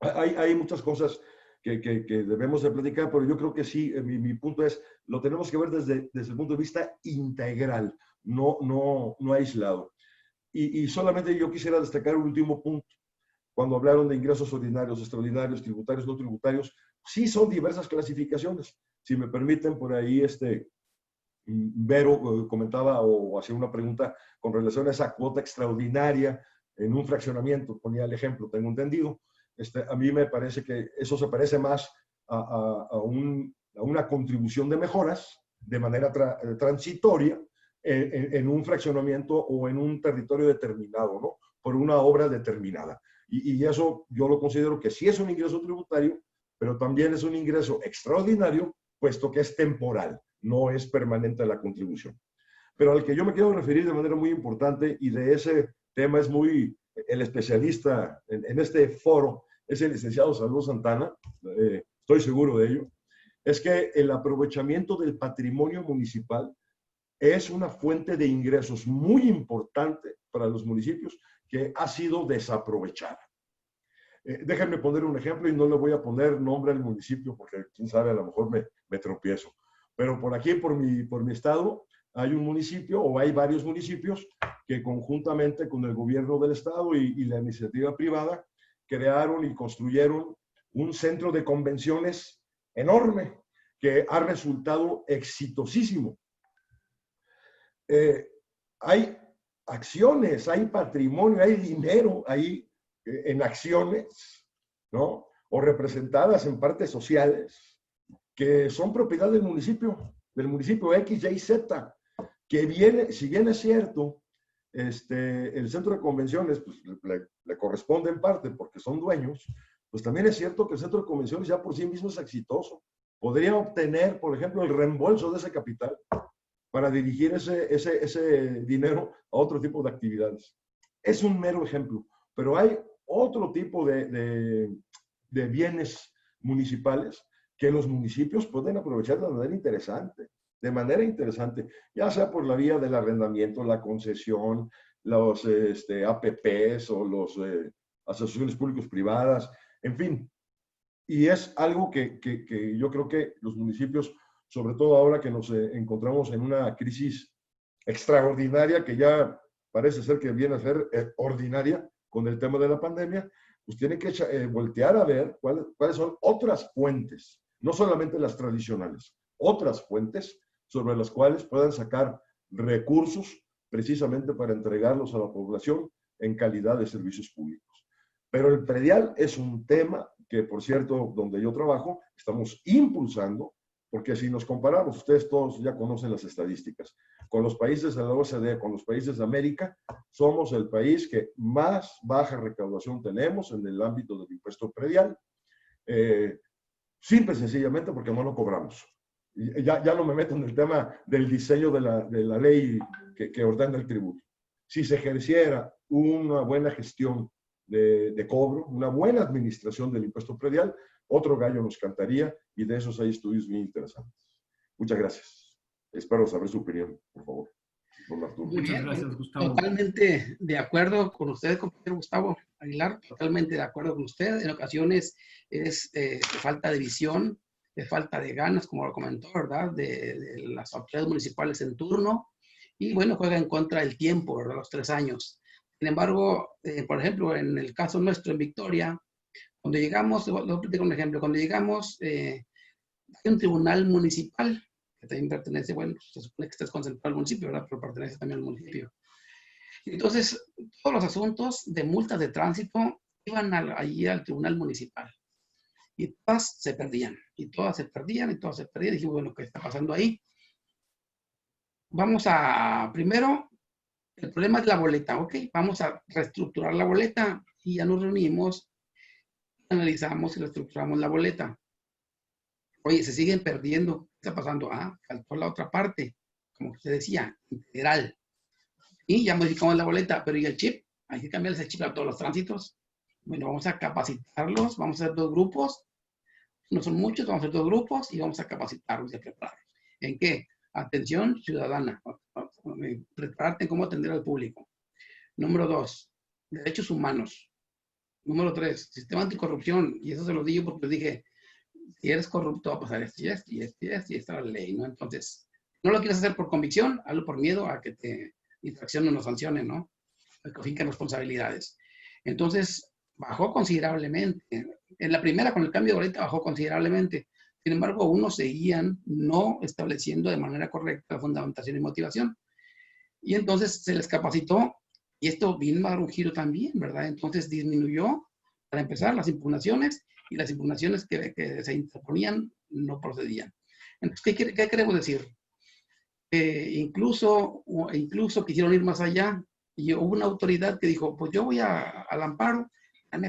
hay muchas cosas que debemos de platicar, pero yo creo que sí, mi punto es, lo tenemos que ver desde el punto de vista integral, no aislado. Y solamente yo quisiera destacar un último punto. Cuando hablaron de ingresos ordinarios, extraordinarios, tributarios, no tributarios, sí son diversas clasificaciones. Si me permiten, por ahí Vero comentaba o hacía una pregunta con relación a esa cuota extraordinaria en un fraccionamiento, ponía el ejemplo, tengo entendido. A mí me parece que eso se parece más a una contribución de mejoras de manera transitoria en un fraccionamiento o en un territorio determinado, ¿no? Por una obra determinada. Y eso yo lo considero que sí es un ingreso tributario, pero también es un ingreso extraordinario, puesto que es temporal, no es permanente la contribución. Pero al que yo me quiero referir de manera muy importante, y de ese tema es muy el especialista en este foro, es el licenciado Salud Santana, estoy seguro de ello, es que el aprovechamiento del patrimonio municipal es una fuente de ingresos muy importante para los municipios que ha sido desaprovechada. Déjenme poner un ejemplo y no le voy a poner nombre al municipio porque quién sabe, a lo mejor me tropiezo. Pero por aquí, por mi estado, hay un municipio o hay varios municipios que conjuntamente con el gobierno del estado y la iniciativa privada crearon y construyeron un centro de convenciones enorme que ha resultado exitosísimo. Hay acciones, hay patrimonio, hay dinero ahí en acciones, ¿no? O representadas en partes sociales que son propiedad del municipio X, Y, Z, que viene, si bien es cierto, el centro de convenciones pues, le corresponde en parte porque son dueños, pues también es cierto que el centro de convenciones ya por sí mismo es exitoso. Podría obtener, por ejemplo, el reembolso de ese capital para dirigir ese dinero a otro tipo de actividades. Es un mero ejemplo, pero hay otro tipo de bienes municipales que los municipios pueden aprovechar de manera interesante, ya sea por la vía del arrendamiento, la concesión, los APPs o las asociaciones públicos privadas, en fin. Y es algo que yo creo que los municipios, sobre todo ahora que nos encontramos en una crisis extraordinaria, que ya parece ser que viene a ser ordinaria con el tema de la pandemia, pues tienen que voltear a ver cuáles son otras fuentes, no solamente las tradicionales, otras fuentes sobre las cuales puedan sacar recursos precisamente para entregarlos a la población en calidad de servicios públicos. Pero el predial es un tema que, por cierto, donde yo trabajo, estamos impulsando, porque si nos comparamos, ustedes todos ya conocen las estadísticas, con los países de la OCDE, con los países de América, somos el país que más baja recaudación tenemos en el ámbito del impuesto predial, simple y sencillamente porque no lo cobramos. Ya no me meto en el tema del diseño de la ley que ordena el tributo. Si se ejerciera una buena gestión de cobro, una buena administración del impuesto predial, otro gallo nos cantaría, y de esos hay estudios muy interesantes. Muchas gracias. Espero saber su opinión, por favor. Muchas gracias, Gustavo. Totalmente de acuerdo con usted, compañero Gustavo Aguilar, totalmente de acuerdo con usted. En ocasiones es falta de visión, de falta de ganas, como lo comentó, ¿verdad? De las autoridades municipales en turno, y bueno, juega en contra del tiempo, ¿verdad? Los 3 años. Sin embargo, por ejemplo, en el caso nuestro en Victoria, cuando llegamos, le voy a platicar un ejemplo, cuando llegamos, hay un tribunal municipal que también pertenece, bueno, se supone que está concentrado al municipio, ¿verdad? Pero pertenece también al municipio. Entonces, todos los asuntos de multas de tránsito iban allí al tribunal municipal. Y todas se perdían, y todas se perdían, y todas se perdían. Y dijimos, bueno, ¿qué está pasando ahí? Vamos a, primero, el problema es la boleta, ¿ok? Vamos a reestructurar la boleta, y ya nos reunimos, analizamos y reestructuramos la boleta. Oye, se siguen perdiendo. ¿Qué está pasando? Ah, faltó la otra parte, como usted decía, integral. Y ya modificamos la boleta, pero ¿y el chip? Hay que cambiar ese chip a todos los tránsitos. Bueno, vamos a capacitarlos, vamos a hacer 2 grupos. No son muchos, vamos a hacer 2 grupos y vamos a capacitarlos y a prepararlos. ¿En qué? Atención ciudadana. Prepararte en cómo atender al público. Número 2, derechos humanos. Número 3, sistema anticorrupción. Y eso se lo digo porque les dije, si eres corrupto va a pasar esto y esto y esto y esto y esta es la ley, ¿no? Entonces, no lo quieres hacer por convicción, hazlo por miedo a que te infraccionen o sancionen, ¿no? A que finquen responsabilidades. Entonces, bajó considerablemente. En la primera, con el cambio de boleta, bajó considerablemente. Sin embargo, unos seguían no estableciendo de manera correcta fundamentación y motivación. Y entonces se les capacitó, y esto vino a dar un giro también, ¿verdad? Entonces disminuyó, para empezar, las impugnaciones, y las impugnaciones que se interponían no procedían. Entonces, ¿qué queremos decir? Incluso quisieron ir más allá, y hubo una autoridad que dijo, pues yo voy al amparo,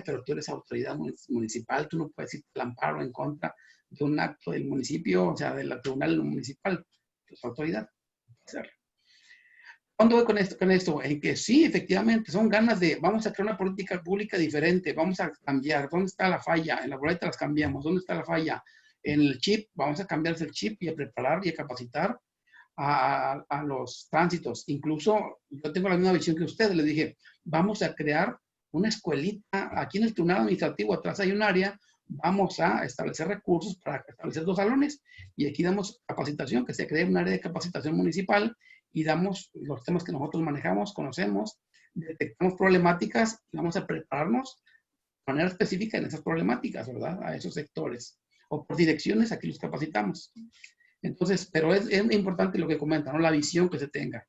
pero tú eres autoridad municipal, tú no puedes ir al amparo en contra de un acto del municipio, o sea, del tribunal municipal, es autoridad. ¿Cuándo voy con esto? En que sí, efectivamente, son ganas de, vamos a crear una política pública diferente, vamos a cambiar. ¿Dónde está la falla? En la boleta las cambiamos. ¿Dónde está la falla? En el chip, vamos a cambiarse el chip y a preparar y a capacitar a los tránsitos. Incluso, yo tengo la misma visión que ustedes, les dije, vamos a crear una escuelita, aquí en el Tribunal Administrativo, atrás hay un área, vamos a establecer recursos para establecer 2 salones, y aquí damos capacitación, que se cree un área de capacitación municipal, y damos los temas que nosotros manejamos, conocemos, detectamos problemáticas y vamos a prepararnos de manera específica en esas problemáticas, ¿verdad? A esos sectores. O por direcciones, aquí los capacitamos. Entonces, pero es importante lo que comentan, ¿no? La visión que se tenga.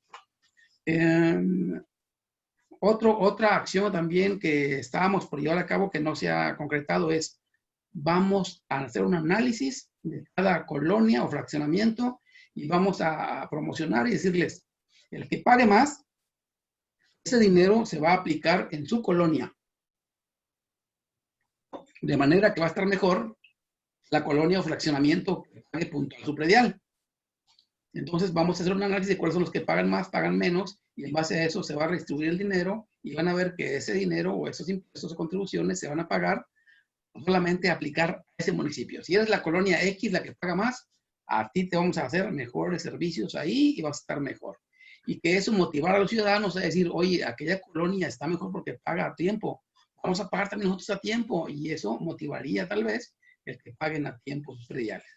Otra acción también que estábamos por llevar a cabo que no se ha concretado es, vamos a hacer un análisis de cada colonia o fraccionamiento y vamos a promocionar y decirles, el que pague más, ese dinero se va a aplicar en su colonia. De manera que va a estar mejor la colonia o fraccionamiento que pague puntual su predial. Entonces vamos a hacer un análisis de cuáles son los que pagan más, pagan menos, y en base a eso se va a redistribuir el dinero y van a ver que ese dinero o esos impuestos o contribuciones se van a pagar solamente a aplicar a ese municipio. Si eres la colonia X la que paga más, a ti te vamos a hacer mejores servicios ahí y vas a estar mejor. Y que eso motivar a los ciudadanos a decir, oye, aquella colonia está mejor porque paga a tiempo. Vamos a pagar también nosotros a tiempo, y eso motivaría tal vez el que paguen a tiempo sus prediales.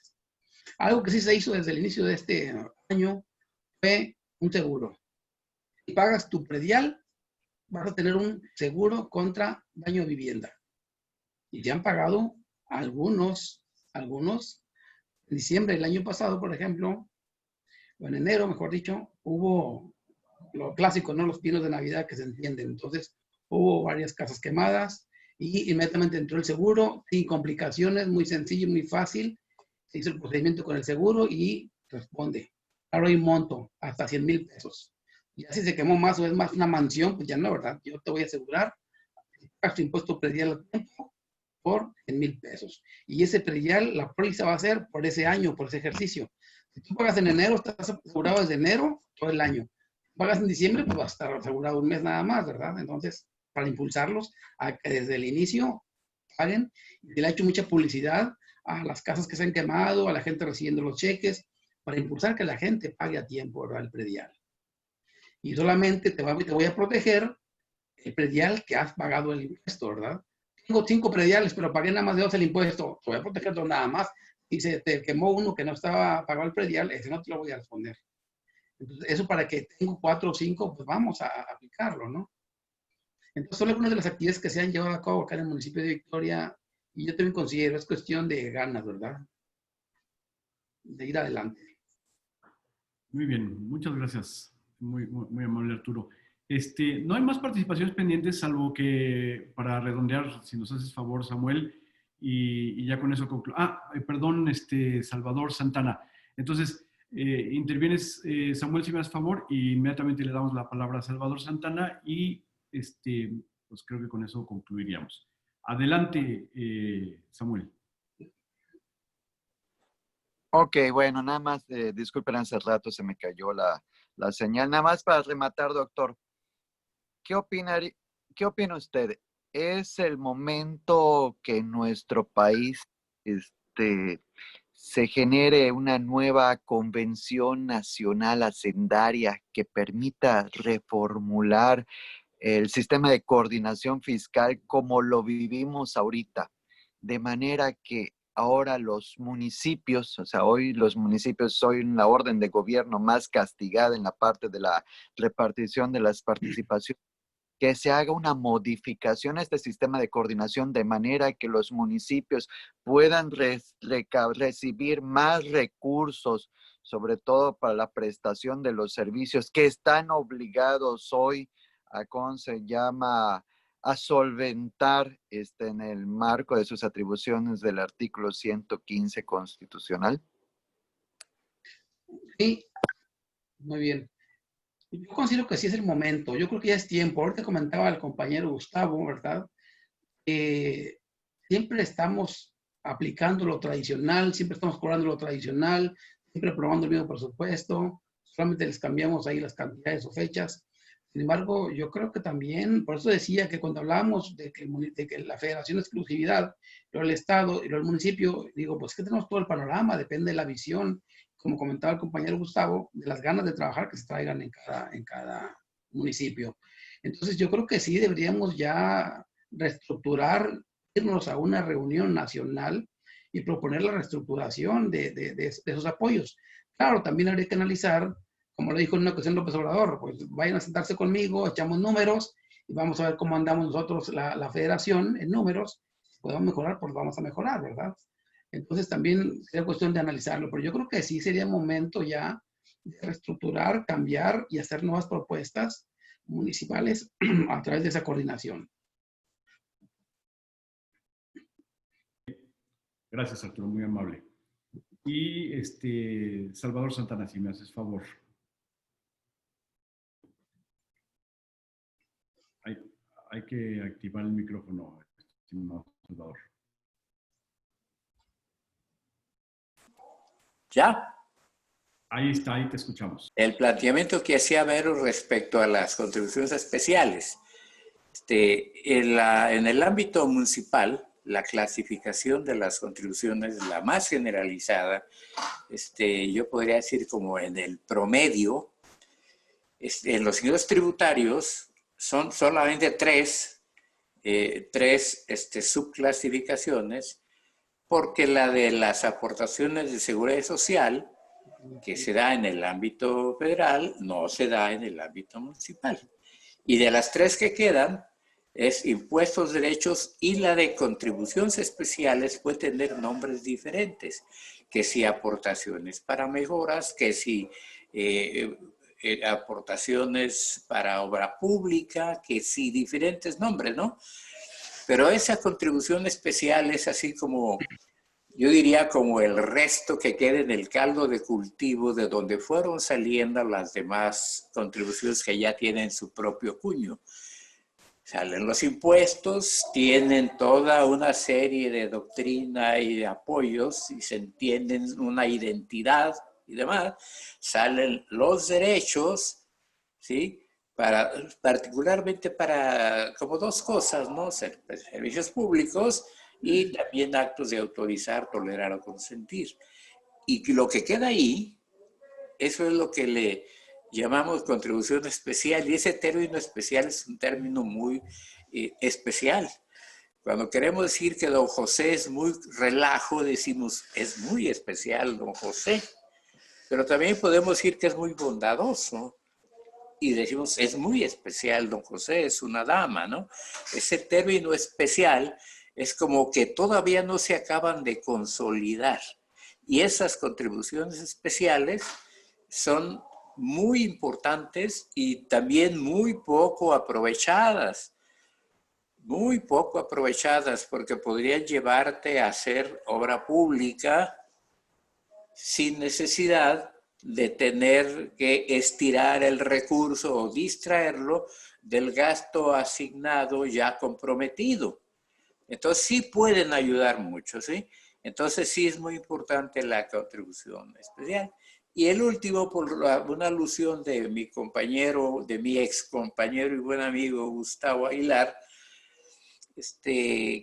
Algo que sí se hizo desde el inicio de este año fue un seguro. Si pagas tu predial, vas a tener un seguro contra daño de vivienda. Y ya han pagado algunos, en diciembre del año pasado, por ejemplo, o en enero, mejor dicho, hubo lo clásico, ¿no? Los pinos de Navidad que se entienden. Entonces, hubo varias casas quemadas y inmediatamente entró el seguro, sin complicaciones, muy sencillo, muy fácil. Se hizo el procedimiento con el seguro y responde. Ahora hay un monto, hasta 100,000 pesos. Y así se quemó más o es más una mansión, pues ya no, ¿verdad? Yo te voy a asegurar, pagas tu impuesto predial a tiempo por 100,000 pesos. Y ese predial, la póliza va a ser por ese año, por ese ejercicio. Si tú pagas en enero, estás asegurado desde enero todo el año. Si pagas en diciembre, pues vas a estar asegurado un mes nada más, ¿verdad? Entonces, para impulsarlos a que desde el inicio paguen, y se le ha hecho mucha publicidad a las casas que se han quemado, a la gente recibiendo los cheques, para impulsar que la gente pague a tiempo, ¿verdad? El predial. Y solamente te voy a proteger el predial que has pagado el impuesto, ¿verdad? Tengo 5 prediales, pero pagué nada más de 2 el impuesto. Te voy a proteger nada más. Y se te quemó uno que no estaba pagado el predial, ese no te lo voy a responder. Entonces, eso para que tengo 4 o 5, pues vamos a aplicarlo, ¿no? Entonces, son algunas de las actividades que se han llevado a cabo acá en el municipio de Victoria, y yo también considero, es cuestión de ganas, ¿verdad? De ir adelante. Muy bien, muchas gracias. Muy amable, Arturo. No hay más participaciones pendientes, salvo que para redondear, si nos haces favor, Samuel, y ya con eso concluyo. Perdón, Salvador Santana. Entonces, intervienes, Samuel, si me das favor, y inmediatamente le damos la palabra a Salvador Santana y pues creo que con eso concluiríamos. Adelante, Samuel. Ok, bueno, nada más, disculpen, hace rato se me cayó la señal. Nada más para rematar, doctor, ¿qué opina usted? ¿Es el momento que en nuestro país se genere una nueva convención nacional hacendaria que permita reformular el sistema de coordinación fiscal como lo vivimos ahorita? De manera que ahora los municipios, o sea, hoy los municipios son la orden de gobierno más castigada en la parte de la repartición de las participaciones, que se haga una modificación a este sistema de coordinación de manera que los municipios puedan recibir más recursos, sobre todo para la prestación de los servicios que están obligados hoy a, ¿cómo se llama?, a solventar en el marco de sus atribuciones del artículo 115 constitucional. Sí, muy bien. Yo considero que sí es el momento. Yo creo que ya es tiempo. Ahorita comentaba el compañero Gustavo, ¿verdad? Siempre estamos aplicando lo tradicional, siempre estamos cobrando lo tradicional, siempre aprobando el mismo presupuesto, solamente les cambiamos ahí las cantidades o fechas. Sin embargo, yo creo que también, por eso decía que cuando hablábamos de que la federación es exclusividad, pero el Estado y el municipio, digo, pues que tenemos todo el panorama, depende de la visión, como comentaba el compañero Gustavo, de las ganas de trabajar que se traigan en cada municipio. Entonces, yo creo que sí deberíamos ya reestructurar, irnos a una reunión nacional y proponer la reestructuración de esos apoyos. Claro, también habría que analizar, como lo dijo en una ocasión López Obrador, pues vayan a sentarse conmigo, echamos números y vamos a ver cómo andamos nosotros, la federación, en números. Si podemos mejorar, pues vamos a mejorar, ¿verdad? Entonces también sería cuestión de analizarlo, pero yo creo que sí sería momento ya de reestructurar, cambiar y hacer nuevas propuestas municipales a través de esa coordinación. Gracias, Arturo, muy amable. Y Salvador Santana, si me haces favor. Hay que activar el micrófono, estimado Salvador. ¿Ya? Ahí está, ahí te escuchamos. El planteamiento que hacía Vero respecto a las contribuciones especiales. En el ámbito municipal, la clasificación de las contribuciones, la más generalizada, yo podría decir como en el promedio, en los ingresos tributarios son solamente tres subclasificaciones, porque la de las aportaciones de seguridad social, que se da en el ámbito federal, no se da en el ámbito municipal. Y de las tres que quedan, es impuestos, derechos y la de contribuciones especiales puede tener nombres diferentes, que si aportaciones para mejoras, que si aportaciones para obra pública, que si diferentes nombres, ¿no? Pero esa contribución especial es así como, yo diría como el resto que queda en el caldo de cultivo de donde fueron saliendo las demás contribuciones que ya tienen su propio cuño. Salen los impuestos, tienen toda una serie de doctrina y de apoyos y se entienden una identidad y demás. Salen los derechos, ¿sí? Particularmente para como dos cosas, ¿no? Servicios públicos y también actos de autorizar, tolerar o consentir. Y lo que queda ahí, eso es lo que le llamamos contribución especial, y ese término especial es un término muy especial. Cuando queremos decir que don José es muy relajo, decimos es muy especial don José, pero también podemos decir que es muy bondadoso y decimos es muy especial don José, es una dama, ¿no? Ese término especial es como que todavía no se acaban de consolidar, y esas contribuciones especiales son muy importantes y también muy poco aprovechadas. Muy poco aprovechadas porque podrían llevarte a hacer obra pública sin necesidad de tener que estirar el recurso o distraerlo del gasto asignado ya comprometido. Entonces sí pueden ayudar mucho, ¿sí? Entonces sí es muy importante la contribución especial. Y el último, por una alusión de mi compañero, de mi ex compañero y buen amigo Gustavo Aguilar,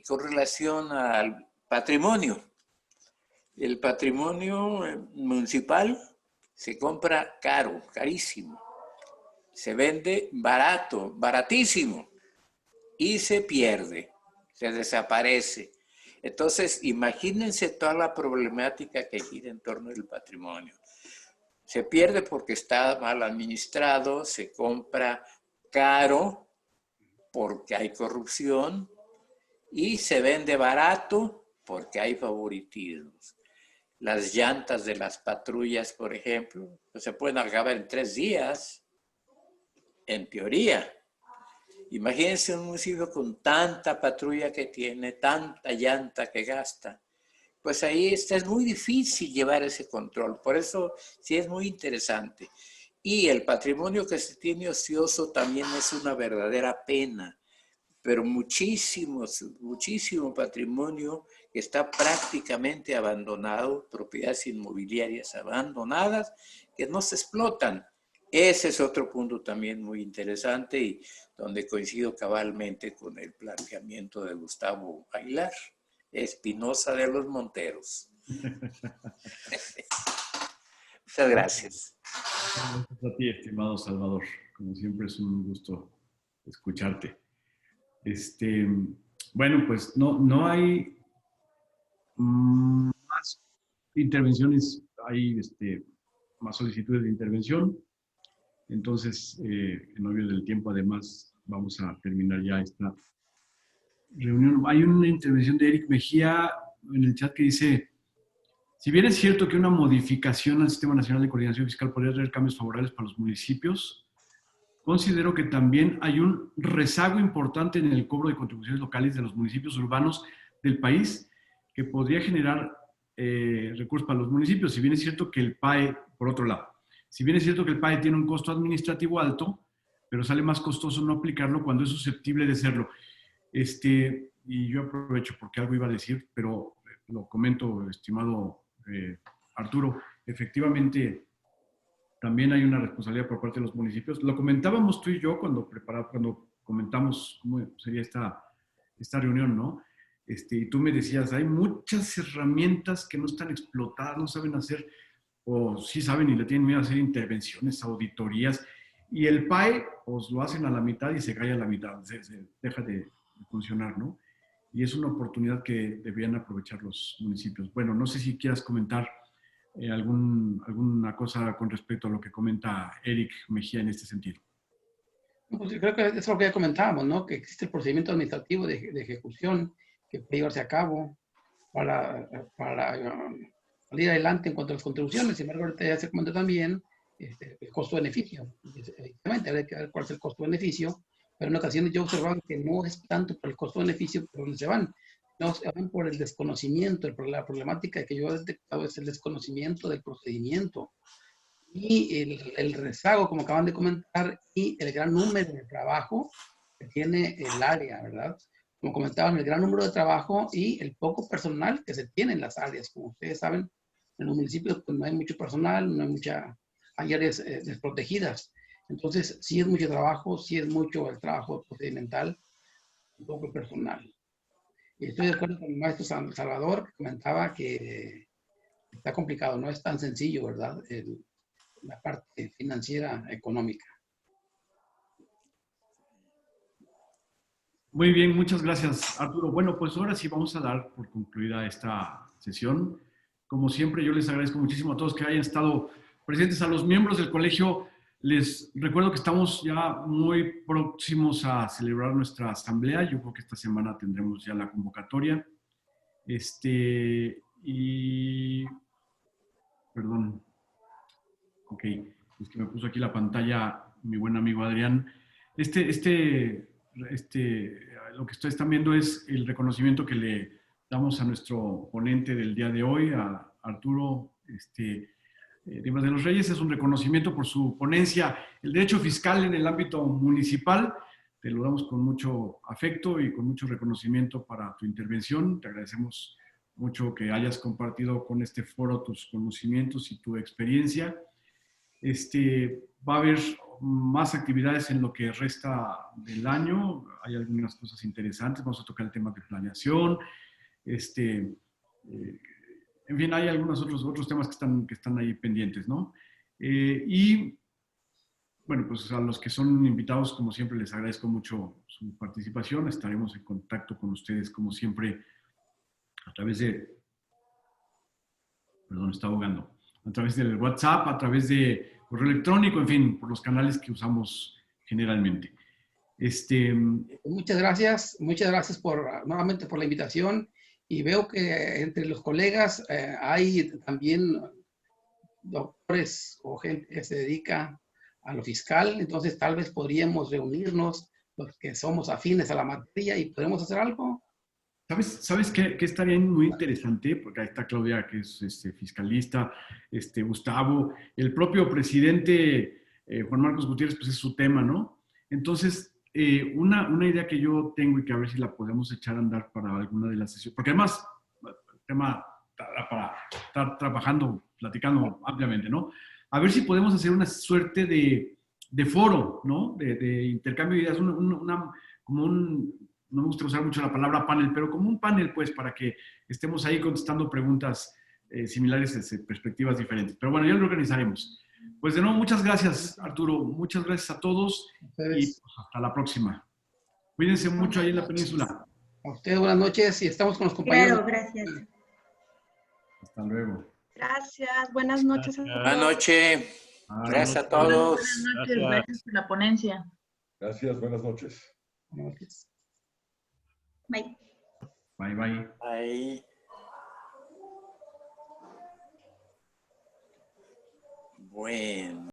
con relación al patrimonio. El patrimonio municipal se compra caro, carísimo. Se vende barato, baratísimo. Y se pierde, se desaparece. Entonces, imagínense toda la problemática que gira en torno del patrimonio. Se pierde porque está mal administrado, se compra caro porque hay corrupción y se vende barato porque hay favoritismos. Las llantas de las patrullas, por ejemplo, pues se pueden acabar en 3 días, en teoría. Imagínense un municipio con tanta patrulla que tiene, tanta llanta que gasta. Pues ahí es muy difícil llevar ese control. Por eso sí es muy interesante. Y el patrimonio que se tiene ocioso también es una verdadera pena. Pero muchísimo patrimonio que está prácticamente abandonado, propiedades inmobiliarias abandonadas que no se explotan. Ese es otro punto también muy interesante y donde coincido cabalmente con el planteamiento de Gustavo Aguilar, Espinosa de los Monteros. Muchas gracias. Gracias a ti, estimado Salvador. Como siempre es un gusto escucharte. Bueno, pues no hay más intervenciones, hay más solicitudes de intervención. Entonces, en obvio del tiempo, además, vamos a terminar ya esta reunión. Hay una intervención de Eric Mejía en el chat que dice: si bien es cierto que una modificación al Sistema Nacional de Coordinación Fiscal podría traer cambios favorables para los municipios, considero que también hay un rezago importante en el cobro de contribuciones locales de los municipios urbanos del país que podría generar recursos para los municipios. Si bien es cierto que el PAE, por otro lado, si bien es cierto que el PAE tiene un costo administrativo alto, pero sale más costoso no aplicarlo cuando es susceptible de serlo. Y yo aprovecho porque algo iba a decir, pero lo comento, estimado Arturo. Efectivamente, también hay una responsabilidad por parte de los municipios. Lo comentábamos tú y yo cuando comentamos cómo sería esta reunión, ¿no? Y tú me decías, hay muchas herramientas que no están explotadas, no saben hacer, o sí saben y le tienen miedo a hacer intervenciones, auditorías, y el PAE, pues lo hacen a la mitad y se cae a la mitad, se deja de funcionar, ¿no? Y es una oportunidad que deberían aprovechar los municipios. Bueno, no sé si quieras comentar alguna cosa con respecto a lo que comenta Eric Mejía en este sentido. Pues yo creo que es lo que ya comentábamos, ¿no? Que existe el procedimiento administrativo de ejecución que puede llevarse a cabo para salir adelante en cuanto a las contribuciones. Sin embargo, ahorita ya se comentó también el costo-beneficio. Evidentemente, hay que ver cuál es el costo-beneficio, pero en ocasiones yo observaba que no es tanto por el costo-beneficio por donde se van, no, se van por el desconocimiento. La problemática que yo he detectado es el desconocimiento del procedimiento y el rezago, como acaban de comentar, y el gran número de trabajo que tiene el área, ¿verdad? Como comentaban, el gran número de trabajo y el poco personal que se tiene en las áreas. Como ustedes saben, en los municipios pues, no hay mucho personal, hay áreas desprotegidas. Entonces, sí es mucho trabajo, sí es mucho el trabajo procedimental, poco personal. Y estoy de acuerdo con el maestro Salvador, que comentaba que está complicado, no es tan sencillo, ¿verdad? La parte financiera, económica. Muy bien, muchas gracias, Arturo. Bueno, pues ahora sí vamos a dar por concluida esta sesión. Como siempre, yo les agradezco muchísimo a todos que hayan estado presentes. A los miembros del colegio, les recuerdo que estamos ya muy próximos a celebrar nuestra asamblea. Yo creo que esta semana tendremos ya la convocatoria. Perdón. Ok, es que me puso aquí la pantalla mi buen amigo Adrián. Lo que ustedes están viendo es el reconocimiento que le damos a nuestro ponente del día de hoy, a Arturo Rivas de los Reyes. Es un reconocimiento por su ponencia, el derecho fiscal en el ámbito municipal. Te lo damos con mucho afecto y con mucho reconocimiento para tu intervención. Te agradecemos mucho que hayas compartido con este foro tus conocimientos y tu experiencia. Va a haber más actividades en lo que resta del año. Hay algunas cosas interesantes. Vamos a tocar el tema de planeación. En fin, hay algunos otros temas que están ahí pendientes, ¿no? Y bueno, pues a los que son invitados, como siempre, les agradezco mucho su participación. Estaremos en contacto con ustedes, como siempre, a través de... Perdón, está ahogando. A través del WhatsApp, a través de correo electrónico, en fin, por los canales que usamos generalmente. Muchas gracias nuevamente por la invitación, y veo que entre los colegas hay también doctores o gente que se dedica a lo fiscal, entonces tal vez podríamos reunirnos los que somos afines a la materia y podemos hacer algo. ¿Sabes qué estaría muy interesante? Porque ahí está Claudia, que es fiscalista, Gustavo, el propio presidente Juan Marcos Gutiérrez, pues es su tema, ¿no? Entonces, una idea que yo tengo y que a ver si la podemos echar a andar para alguna de las sesiones, porque además el tema para estar trabajando, platicando ampliamente, ¿no? A ver si podemos hacer una suerte de foro, ¿no? De intercambio de ideas, no me gusta usar mucho la palabra panel, pero como un panel, pues, para que estemos ahí contestando preguntas similares desde perspectivas diferentes. Pero bueno, ya lo organizaremos. Pues de nuevo, muchas gracias, Arturo. Muchas gracias a todos y pues, hasta la próxima. Cuídense mucho ahí en la península. A ustedes buenas noches y estamos con los compañeros. Claro, gracias. Hasta luego. Gracias, buenas noches. Buenas noches. Gracias a todos. Buenas noches, gracias por la ponencia. Gracias, buenas noches. Buenas noches. Bye. Bye, bye. Ahí. Bueno.